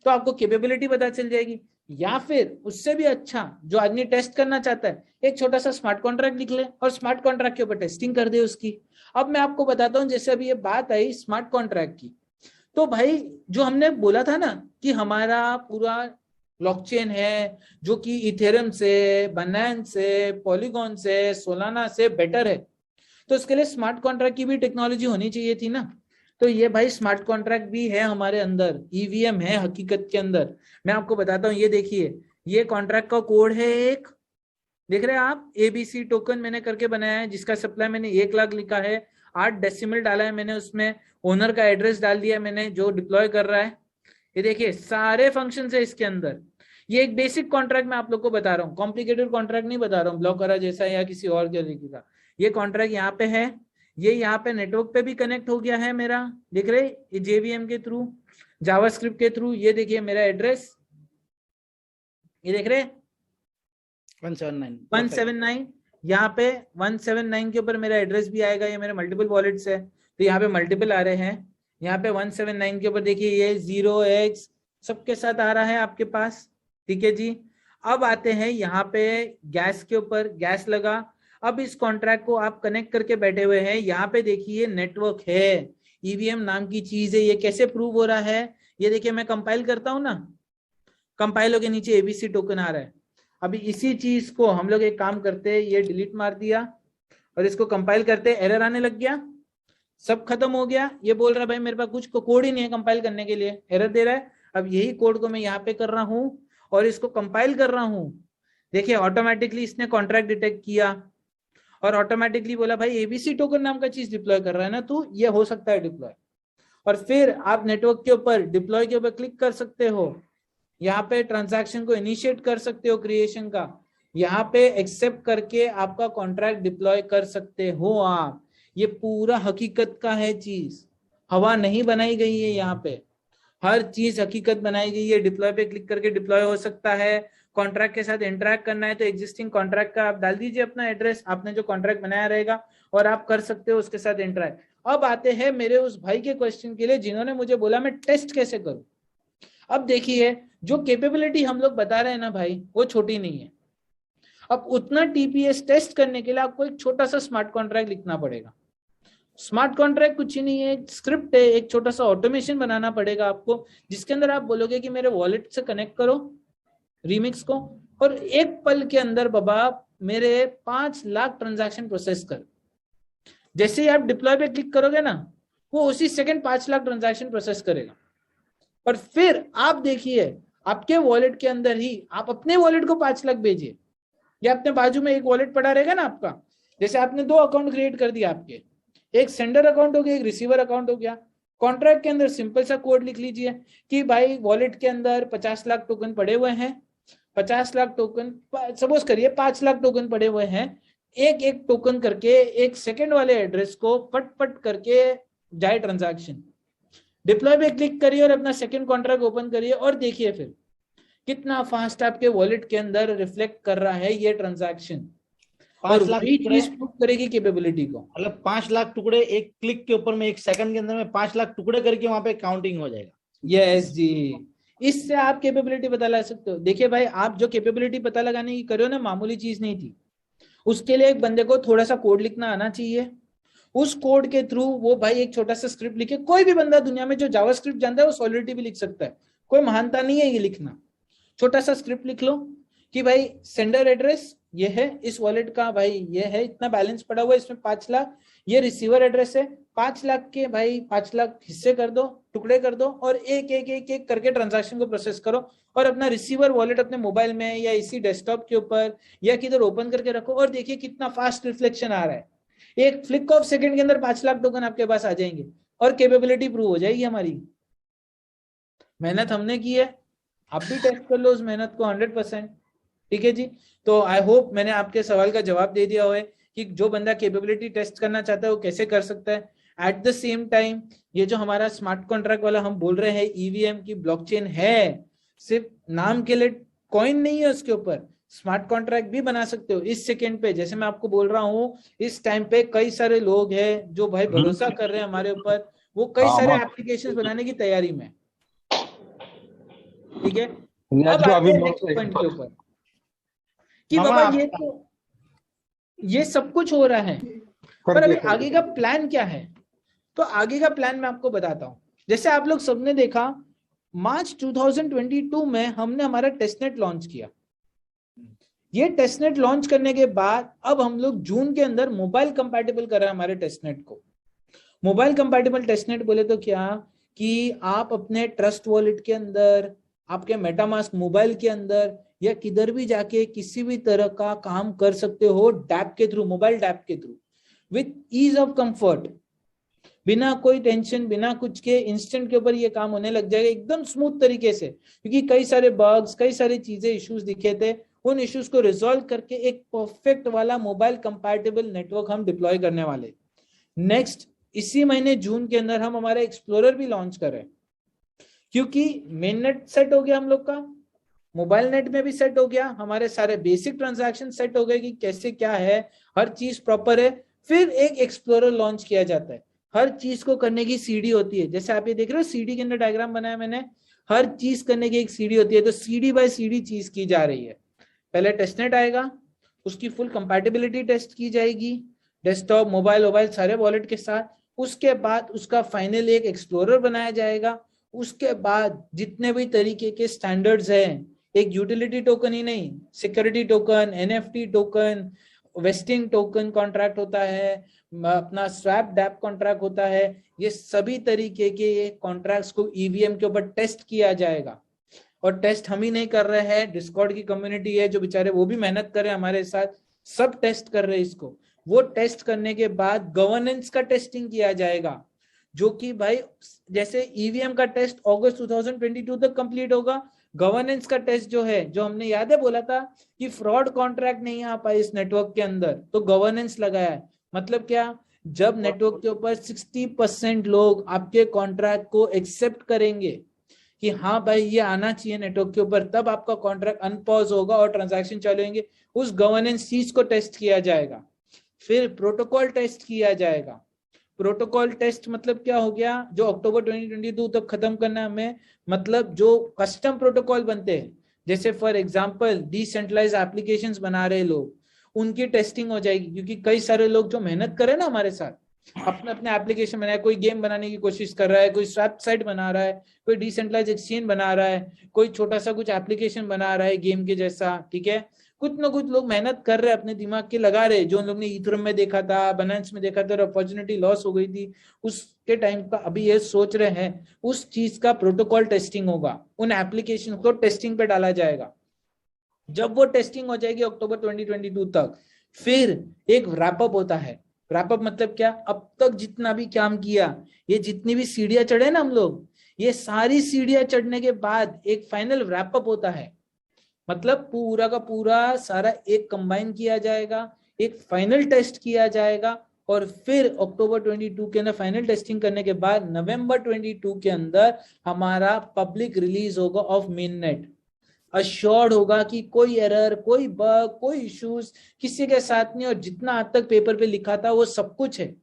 तो आपको कैपेबिलिटी पता चल जाएगी। या फिर उससे भी अच्छा, जो आदमी टेस्ट करना चाहता है, एक छोटा सा स्मार्ट कॉन्ट्रैक्ट लिख ले और स्मार्ट कॉन्ट्रैक्ट के ऊपर टेस्टिंग कर दे उसकी। अब मैं आपको बताता हूं, जैसे अभी ये बात आई स्मार्ट कॉन्ट्रैक्ट की, तो भाई जो हमने बोला था ना कि हमारा पूरा ब्लॉकचेन है जो कि इथेरियम से, बाइनेंस से, पॉलीगॉन से, सोलाना से बेटर है, तो इसके लिए स्मार्ट कॉन्ट्रैक्ट की भी टेक्नोलॉजी होनी चाहिए थी ना। तो ये भाई स्मार्ट कॉन्ट्रैक्ट भी है हमारे अंदर, ईवीएम है हकीकत के अंदर। मैं आपको बताता हूँ, ये देखिए, ये कॉन्ट्रैक्ट का कोड है एक, देख रहे हैं आप, एबीसी टोकन मैंने करके बनाया है, जिसका सप्लाई मैंने 1 लाख लिखा है, 8 डेसिमल डाला है मैंने उसमें, ओनर का एड्रेस डाल दिया मैंने जो डिप्लॉय कर रहा है। ये देखिए सारे फंक्शन है इसके अंदर। ये एक बेसिक कॉन्ट्रैक्ट मैं आप लोग को बता रहा हूँ, कॉम्प्लिकेटेड कॉन्ट्रैक्ट नहीं बता रहा हूँ ब्लॉक करा जैसा या किसी और तरीके का। ये कॉन्ट्रैक्ट यहाँ पे है, ये यहाँ पे नेटवर्क पे भी कनेक्ट हो गया है मेरा, देख रहे ये जेवीएम के थ्रू, जावास्क्रिप्ट के थ्रू। ये देखिए मेरा एड्रेस, ये देख रहे 179, यहाँ पे 179 के ऊपर मेरा एड्रेस भी आएगा। ये मेरे मल्टीपल वॉलेट्स है, तो यहाँ पे मल्टीपल आ रहे हैं। यहाँ पे 179 के ऊपर देखिए ये 0x सबके साथ आ रहा है आपके पास, ठीक है जी। अब आते हैं यहाँ पे गैस के ऊपर, गैस लगा। अब इस कॉन्ट्रैक्ट को आप कनेक्ट करके बैठे हुए हैं, यहाँ पे देखिए नेटवर्क है, ईवीएम नाम की चीज है। ये कैसे प्रूव हो रहा है, ये देखिए मैं कंपाइल करता हूं ना, कंपाइल के नीचे एबीसी टोकन आ रहा है। अभी इसी चीज को हम लोग एक काम करते हैं, ये डिलीट मार दिया और इसको कंपाइल करते, एरर आने लग गया, सब खत्म हो गया। ये बोल रहा है भाई मेरे पास कुछ कोड ही नहीं है कंपाइल करने के लिए, एरर दे रहा है। अब यही कोड को मैं यहाँ पे कर रहा हूँ और इसको कंपाइल कर रहा हूँ, देखिए ऑटोमेटिकली इसने कॉन्ट्रैक्ट डिटेक्ट किया और ऑटोमेटिकली बोला भाई एबीसी टोकन नाम का चीज डिप्लॉय कर रहा है ना, तो ये हो सकता है डिप्लॉय। और फिर आप नेटवर्क के ऊपर डिप्लॉय के ऊपर क्लिक कर सकते हो, यहाँ पे ट्रांजैक्शन को इनिशिएट कर सकते हो क्रिएशन का, यहाँ पे एक्सेप्ट करके आपका कॉन्ट्रैक्ट डिप्लॉय कर सकते हो आप। ये पूरा हकीकत का है चीज, हवा नहीं बनाई गई है, यहाँ पे हर चीज हकीकत बनाई गई है। डिप्लॉय पे क्लिक करके डिप्लॉय हो सकता है, कॉन्ट्रैक्ट के साथ इंटरैक्ट करना है तो एग्जिस्टिंग कॉन्ट्रैक्ट का आप डाल दीजिए अपना एड्रेस, आपने जो कॉन्ट्रैक्ट बनाया रहेगा और आप कर सकते हो उसके साथ इंटरैक्ट। अब आते हैं मेरे उस भाई के क्वेश्चन के लिए जिन्होंने मुझे बोला मैं टेस्ट कैसे करूं। अब देखिए जो कैपेबिलिटी हम लोग बता रहे हैं ना भाई, वो छोटी नहीं है। अब उतना टीपीएस टेस्ट करने के लिए आपको एक छोटा सा स्मार्ट कॉन्ट्रैक्ट लिखना पड़ेगा। स्मार्ट कॉन्ट्रैक्ट कुछ ही नहीं है, एक स्क्रिप्ट है, एक छोटा सा ऑटोमेशन बनाना पड़ेगा आपको, जिसके अंदर आप बोलोगे कि मेरे वॉलेट से कनेक्ट करो रीमिक्स को, और एक पल के अंदर बाबा मेरे 5 लाख ट्रांजैक्शन प्रोसेस कर। जैसे ही आप डिप्लॉय पे क्लिक करोगे ना, वो उसी सेकंड 5 लाख ट्रांजैक्शन प्रोसेस करेगा। और फिर आप देखिए आपके वॉलेट के अंदर ही आप अपने वॉलेट को 5 लाख भेजिए, या अपने बाजू में एक वॉलेट पड़ा रहेगा ना आपका, जैसे आपने 2 अकाउंट क्रिएट कर दिया आपके, एक सेंडर अकाउंट हो गया, एक रिसीवर अकाउंट हो गया। कॉन्ट्रैक्ट के अंदर सिंपल सा कोड लिख लीजिए कि भाई वॉलेट के अंदर 50 लाख टोकन पड़े हुए हैं, 50 लाख टोकन, सपोज करिए 5 लाख टोकन पड़े हुए हैं, एक एक टोकन करके एक सेकंड वाले एड्रेस को पट पट करके जाए ट्रांजैक्शन। डिप्लॉय पे क्लिक करिए और अपना सेकंड कॉन्ट्रैक्ट ओपन करिए और देखिए फिर कितना फास्ट आपके वॉलेट के अंदर रिफ्लेक्ट कर रहा है ये ट्रांजैक्शन, और वही चीज प्रूव करेगी कैपेबिलिटी को। मतलब 5 लाख टुकड़े एक क्लिक के ऊपर में, एक सेकंड के अंदर में 5 लाख टुकड़े करके वहां पे काउंटिंग हो जाएगा। यस जी, इससे आप कैपेबिलिटी पता लगा सकते हो। देखिए भाई, आप जो कैपेबिलिटी पता लगाने की कर रहे हो ना, मामूली चीज नहीं थी। उसके लिए एक बंदे को थोड़ा सा कोड लिखना आना चाहिए, उस कोड के थ्रू वो भाई एक छोटा सा स्क्रिप्ट लिखे। कोई भी बंदा दुनिया में जो जावास्क्रिप्ट जानता है वो सॉलिडिटी भी लिख सकता है, कोई महानता नहीं है ये लिखना। छोटा सा स्क्रिप्ट लिख लो कि भाई सेंडर एड्रेस ये है, इस वॉलेट का भाई ये है, इतना बैलेंस पड़ा हुआ है, इसमें 5 लाख, ये रिसीवर एड्रेस है, 5 लाख के भाई 5 लाख हिस्से कर दो, टुकड़े कर दो, और एक एक एक एक करके ट्रांजैक्शन को प्रोसेस करो, और अपना रिसीवर वॉलेट अपने मोबाइल में या इसी डेस्कटॉप के ऊपर या किधर ओपन करके रखो, और देखिए कितना फास्ट रिफ्लेक्शन आ रहा है। एक फ्लिक ऑफ सेकंड के अंदर 5 लाख टोकन आपके पास आ जाएंगे और कैपेबिलिटी प्रूव हो जाएगी हमारी। मेहनत हमने की है, आप भी टेस्ट कर लो उस मेहनत को 100%। ठीक है जी, तो आई होप मैंने आपके सवाल का जवाब दे दिया है कि जो बंदा कैपेबिलिटी टेस्ट करना चाहता है वो कैसे कर सकता है। एट द सेम टाइम ये जो हमारा स्मार्ट कॉन्ट्रैक्ट वाला हम बोल रहे हैं ईवीएम की ब्लॉकचेन है, सिर्फ नाम के लिए कॉइन नहीं है, उसके ऊपर स्मार्ट कॉन्ट्रैक्ट भी बना सकते हो इस सेकंड पे। जैसे मैं आपको बोल रहा हूँ, इस टाइम पे कई सारे लोग हैं जो भाई भरोसा कर रहे हैं हमारे ऊपर, वो कई सारे एप्लीकेशंस बनाने की तैयारी में। ठीक है, अब आते हैं नेक्स्ट पॉइंट के ऊपर कि बाबा ये सब कुछ हो रहा है, पर अभी आगे का प्लान क्या है? तो आगे का प्लान मैं आपको बताता हूं। जैसे आप लोग सबने देखा, मार्च 2022 में हमने हमारा टेस्टनेट लॉन्च किया। ये टेस्टनेट लॉन्च करने के बाद अब हम लोग जून के अंदर मोबाइल कंपैटिबल कर रहे हैं हमारे टेस्टनेट को। मोबाइल कंपैटिबल टेस्टनेट बोले तो क्या कि आप अपने ट्रस्ट वॉलेट के अंदर, आपके मेटामास्क मोबाइल के अंदर या किधर भी जाके किसी भी तरह का काम कर सकते हो डैप के थ्रू, मोबाइल डैप के थ्रू, विथ ईज ऑफ कंफर्ट, बिना कोई टेंशन, बिना कुछ के इंस्टेंट के ऊपर ये काम होने लग जाएगा एकदम स्मूथ तरीके से। क्योंकि कई सारे बग्स, कई सारी चीजें, इश्यूज दिखे थे, उन इश्यूज को रिजॉल्व करके एक परफेक्ट वाला मोबाइल कंपैटिबल नेटवर्क हम डिप्लॉय करने वाले। नेक्स्ट इसी महीने जून के अंदर हम हमारा एक्सप्लोरर भी लॉन्च कर रहे हैं, क्योंकि मेन नेट सेट हो गया हम लोग का, मोबाइल नेट में भी सेट हो गया, हमारे सारे बेसिक ट्रांजैक्शन सेट हो गए कि कैसे क्या है, हर चीज प्रॉपर है। फिर एक एक्सप्लोरर लॉन्च किया जाता है। हर चीज को करने की सीडी होती है, जैसे आप ये देख रहे हो सीडी के अंदर डायग्राम बनाया मैंने, हर चीज करने की एक सीडी होती है। तो सीडी बाय सीडी चीज की जा रही है। पहले टेस्टनेट आएगा, उसकी फुल कंपैटिबिलिटी टेस्ट की जाएगी, डेस्कटॉप, मोबाइल सारे वॉलेट के साथ। उसके बाद उसका फाइनल एक एक्सप्लोरर बनाया जाएगा। उसके बाद जितने भी तरीके के स्टैंडर्ड्स हैं, एक यूटिलिटी टोकन ही नहीं, security token, NFT token, wasting token contract होता है, अपना स्वैप डैप कॉन्ट्रैक्ट होता है, ये सभी तरीके के कॉन्ट्रैक्ट्स को ईवीएम के ऊपर टेस्ट किया जाएगा। और टेस्ट हम ही नहीं कर रहे हैं, डिस्कॉर्ड की कम्युनिटी है जो बेचारे वो भी मेहनत कर रहे हैं हमारे साथ, सब टेस्ट कर रहे हैं इसको। वो टेस्ट करने के बाद गवर्नेंस का टेस्टिंग किया जाएगा, जो कि भाई जैसे ईवीएम का टेस्ट अगस्त 2022 तक कंप्लीट होगा, गवर्नेंस का टेस्ट जो है, जो हमने याद है बोला था कि फ्रॉड कॉन्ट्रैक्ट नहीं आ पाए इस नेटवर्क के अंदर, तो गवर्नेंस लगाया है। मतलब क्या, जब नेटवर्क के ऊपर 60% लोग आपके कॉन्ट्रैक्ट को एक्सेप्ट करेंगे कि हाँ भाई ये आना चाहिए नेटवर्क के ऊपर, तब आपका कॉन्ट्रैक्ट अनपॉज होगा और ट्रांजैक्शन चालू होंगे। उस गवर्नेंस चीज को टेस्ट किया जाएगा। फिर प्रोटोकॉल टेस्ट किया जाएगा। प्रोटोकॉल टेस्ट मतलब क्या हो गया, जो अक्टूबर 2022 तक खत्म करना है हमें। मतलब जो कस्टम प्रोटोकॉल बनते हैं, जैसे फॉर एग्जांपल डिसेंट्रलाइज एप्लीकेशंस बना रहे लोग, उनकी टेस्टिंग हो जाएगी। क्योंकि कई सारे लोग जो मेहनत कर रहे हैं ना हमारे साथ, अपने अपने एप्लीकेशन बनाए, कोई गेम बनाने की कोशिश कर रहा है, कोई स्वैप साइट बना रहा है, कोई डिसेंट्रलाइज एक्सचेंज बना रहा है, कोई छोटा सा कुछ एप्लीकेशन बना रहा है गेम के जैसा, ठीक है, कुछ ना कुछ लोग मेहनत कर रहे हैं, अपने दिमाग के लगा रहे, जो लोग ने इथेरियम में देखा था, बाइनेंस में देखा था और अपॉर्चुनिटी लॉस हो गई थी उसके टाइम का, अभी ये सोच रहे हैं उस चीज का प्रोटोकॉल टेस्टिंग होगा, उन एप्लीकेशन को टेस्टिंग पे डाला जाएगा। जब वो टेस्टिंग हो जाएगी अक्टूबर 2022 तक, फिर एक रैपअप होता है। रैपअप मतलब क्या, अब तक जितना भी काम किया, ये जितनी भी सीढ़ियां चढ़े ना हम लोग, ये सारी सीढ़ियां चढ़ने के बाद एक फाइनल रैपअप होता है। मतलब पूरा का पूरा सारा एक कंबाइन किया जाएगा, एक फाइनल टेस्ट किया जाएगा, और फिर अक्टूबर 22 के अंदर फाइनल टेस्टिंग करने के बाद नवंबर 22 के अंदर हमारा पब्लिक रिलीज होगा ऑफ मेन नेट। अश्योर्ड होगा कि कोई एरर, कोई बग, कोई इश्यूज किसी के साथ नहीं, और जितना आज तक पेपर पे लिखा था वो सब कुछ है।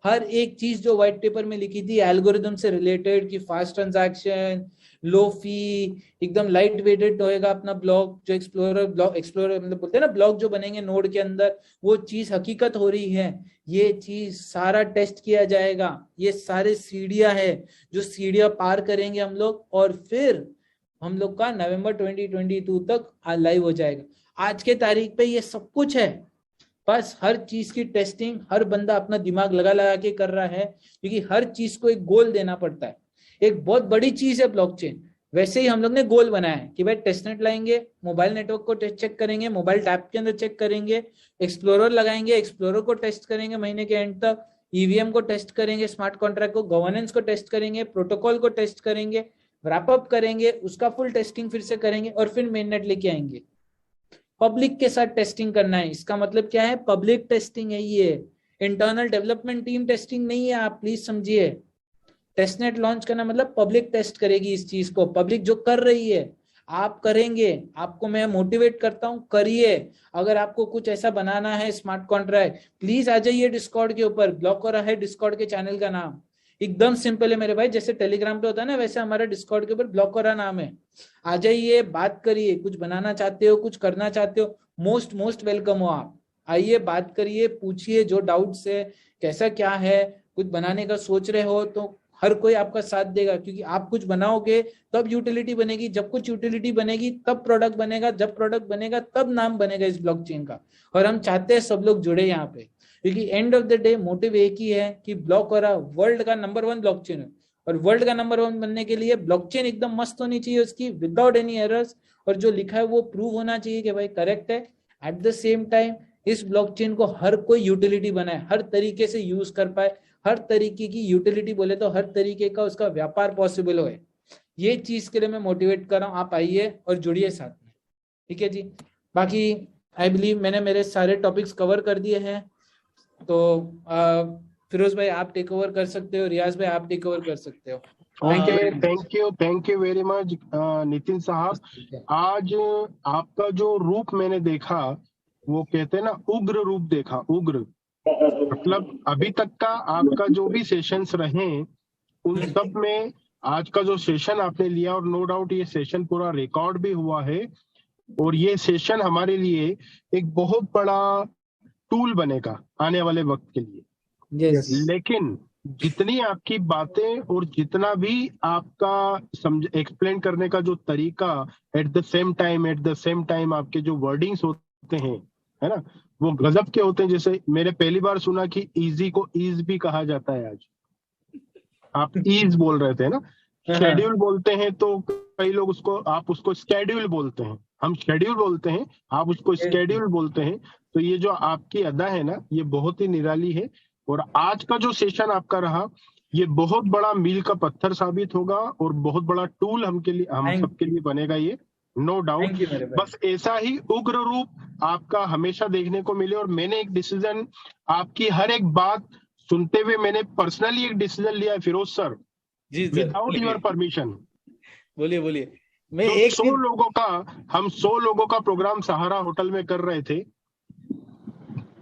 हर एक चीज जो व्हाइट पेपर में लिखी थी एल्गोरिदम से रिलेटेड, कि फास्ट ट्रांजैक्शन, लो फी, एकदम लाइट वेटेड होएगा अपना ब्लॉक, जो एक्सप्लोरर मतलब बोलते हैं ना, ब्लॉक जो बनेंगे नोड के अंदर, वो चीज हकीकत हो रही है। ये चीज सारा टेस्ट किया जाएगा। ये सारे सीढ़ियां है जो सीढ़ियां पार करेंगे हम लोग, और फिर हम लोग का नवंबर 2022 तक लाइव हो जाएगा। आज के तारीख पे ये सब कुछ है, बस हर चीज की टेस्टिंग हर बंदा अपना दिमाग लगा लगा के कर रहा है, क्योंकि हर चीज को एक गोल देना पड़ता है। एक बहुत बड़ी चीज है ब्लॉकचेन, वैसे ही हम लोग ने गोल बनाया है कि भाई टेस्टनेट लाएंगे, मोबाइल नेटवर्क को चेक करेंगे, मोबाइल टैब के अंदर चेक करेंगे, एक्सप्लोरर लगाएंगे, एक्सप्लोरर को टेस्ट करेंगे महीने के एंड तक, ईवीएम को टेस्ट करेंगे, स्मार्ट कॉन्ट्रैक्ट को, गवर्नेंस को टेस्ट करेंगे, प्रोटोकॉल को टेस्ट करेंगे, रैपअप करेंगे, उसका फुल टेस्टिंग फिर से करेंगे, और फिर मेन नेट लेके आएंगे। पब्लिक के साथ टेस्टिंग करना है। इसका मतलब क्या है, पब्लिक टेस्टिंग है ये, इंटरनल डेवलपमेंट टीम टेस्टिंग नहीं है, आप प्लीज समझिए। टेस्टनेट लॉन्च करना मतलब पब्लिक टेस्ट करेगी इस चीज को, पब्लिक जो कर रही है आप करेंगे। आपको मैं मोटिवेट करता हूं, करिए। अगर आपको कुछ ऐसा बनाना है स्मार्ट कॉन्ट्रैक्ट, प्लीज आ जाइए डिस्कॉर्ड के ऊपर, ब्लॉक हो रहा है डिस्कॉर्ड के चैनल का नाम, एकदम सिंपल है मेरे भाई, जैसे टेलीग्राम पे होता है ना, वैसे हमारा डिस्कॉर्ड के ऊपर ब्लॉक करा नाम है। आ जाइए, बात करिए, कुछ बनाना चाहते हो, कुछ करना चाहते हो, मोस्ट वेलकम हो आप। आइए, बात करिए, पूछिए जो डाउट्स है, कैसा क्या है, कुछ बनाने का सोच रहे हो तो हर कोई आपका साथ देगा, क्योंकि आप कुछ बनाओगे तब यूटिलिटी बनेगी, जब कुछ यूटिलिटी बनेगी तब प्रोडक्ट बनेगा, जब प्रोडक्ट बनेगा तब नाम बनेगा इस ब्लॉकचेन का। और हम चाहते हैं सब लोग जुड़े यहाँ पे, क्योंकि end of the day motive एक ही है कि ब्लॉकरा वर्ल्ड का नंबर 1 ब्लॉकचेन है, और वर्ल्ड का नंबर 1 बनने के लिए ब्लॉकचेन एकदम मस्त होनी चाहिए उसकी, विदाउट एनी एरर्स, और जो लिखा है वो प्रूव होना चाहिए कि भाई करेक्ट है। एट द सेम टाइम इस ब्लॉकचेन को हर कोई यूटिलिटी बनाए, हर तरीके से यूज कर पाए, हर तरीके की यूटिलिटी बोले तो हर तरीके का उसका व्यापार पॉसिबल हो। ये चीज के लिए मैं मोटिवेट कर रहा हूँ, आप आइए और जुड़िए साथ में, ठीक है जी। बाकी आई बिलीव मैंने मेरे सारे टॉपिक्स कवर कर दिए हैं, तो फिरोज भाई आप टेक ओवर कर सकते हो, रियाज भाई आप टेक ओवर कर सकते हो। Thank you very much Nitin साहब। आज आपका जो रूप मैंने देखा, वो कहते हैं ना उग्र रूप देखा, उग्र मतलब अभी तक का आपका जो भी सेशंस रहे उन सब में आज का जो सेशन आपने लिया, और नो डाउट ये सेशन पूरा रिकॉर्ड भी हुआ है, और ये सेशन हमारे लिए एक बहुत बड़ा टूल बनेगा आने वाले वक्त के लिए। yes. लेकिन जितनी आपकी बातें और जितना भी आपका एक्सप्लेन करने का जो तरीका, एट द सेम टाइम आपके जो वर्डिंग्स होते हैं, है ना, वो गजब के होते हैं। जैसे मैंने पहली बार सुना कि इजी को ईज भी कहा जाता है। आज आप ईज बोल रहे थे ना, शेड्यूल बोलते हैं तो कई लोग आप उसको स्केड्यूल बोलते हैं, हम शेड्यूल बोलते हैं, आप उसको स्केड्यूल बोलते हैं। तो ये जो आपकी अदा है ना, ये बहुत ही निराली है, और आज का जो सेशन आपका रहा ये बहुत बड़ा मील का पत्थर साबित होगा, और बहुत बड़ा टूल हम सबके लिए बनेगा ये, नो डाउट। बस ऐसा ही उग्र रूप आपका हमेशा देखने को मिले। और मैंने एक डिसीजन, आपकी हर एक बात सुनते हुए मैंने पर्सनली एक डिसीजन लिया है Firoz sir, without your permission. बोलिए। मैं 100 लोगों का प्रोग्राम सहारा होटल में कर रहे थे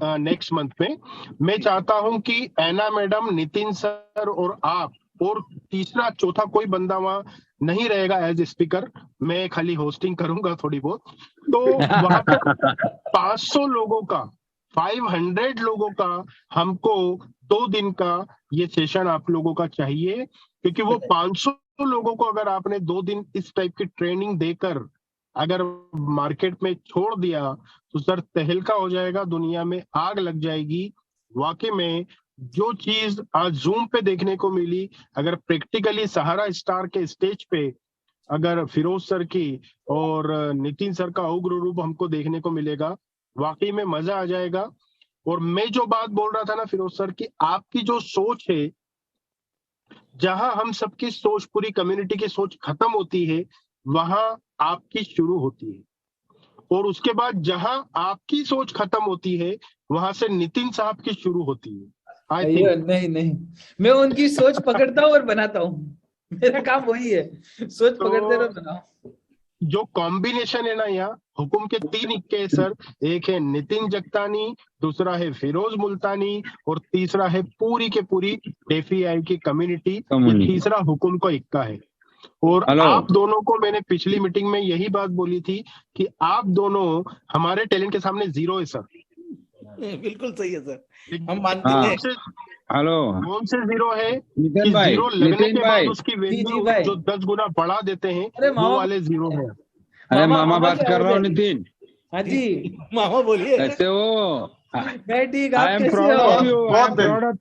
नेक्स्ट मंथ में। मैं चाहता हूं कि ऐना मैडम, नितिन सर और आप, और तीसरा चौथा कोई बंदा वहां नहीं रहेगा एज स्पीकर, मैं खाली होस्टिंग करूंगा थोड़ी बहुत। तो वहां पर 500 लोगों का, 500 लोगों का हमको 2 दिन का ये सेशन आप लोगों का चाहिए, क्योंकि वो 500 लोगों को अगर आपने 2 दिन इस टाइप की ट्रेनिंग देकर अगर मार्केट में छोड़ दिया तो सर तहलका हो जाएगा, दुनिया में आग लग जाएगी। वाकई में जो चीज आज जूम पे देखने को मिली, अगर प्रैक्टिकली सहारा स्टार के स्टेज पे अगर फिरोज सर की और नितिन सर का उग्र रूप हमको देखने को मिलेगा, वाकई में मजा आ जाएगा। और मैं जो बात बोल रहा था ना फिरोज सर की, आपकी जो सोच है, जहां हम सबकी सोच, पूरी कम्युनिटी की सोच खत्म होती है, वहां आपकी शुरू होती है। और उसके बाद जहां आपकी सोच खत्म होती है, वहां से नितिन साहब की शुरू होती है। नहीं नहीं, मैं उनकी सोच पकड़ता हूँ और बनाता हूँ, मेरा काम वही है, सोच पकड़ते रहो, बनाओ। जो कॉम्बिनेशन है ना, यहाँ हुकुम के 3 इक्के है सर। एक है नितिन जगतानी, दूसरा है फिरोज मुल्तानी, और तीसरा है पूरी के पूरी एफईआई की कम्युनिटी। तीसरा हुकुम का इक्का है। और आप दोनों को मैंने पिछली मीटिंग में यही बात बोली थी कि आप दोनों हमारे टैलेंट के सामने जीरो है सर। बिल्कुल सही है सर, हम मानते हैं। हेलो, कौन से जीरो है कि नितिन भाई, जीरो लगने नितिन के भाई, बाद उसकी वैल्यू भाई। जो 10 गुना बढ़ा देते हैं, अरे वो मामा, वाले जीरो है। अरे मामा मामा बात क्या कर हो रहा हूँ गया? नितिन, हाँ जी, मामा बोलिए। कैसे हो? मैं ठीक, आई आप एम कैसे प्राउड ऑफ हो? You, I am proud of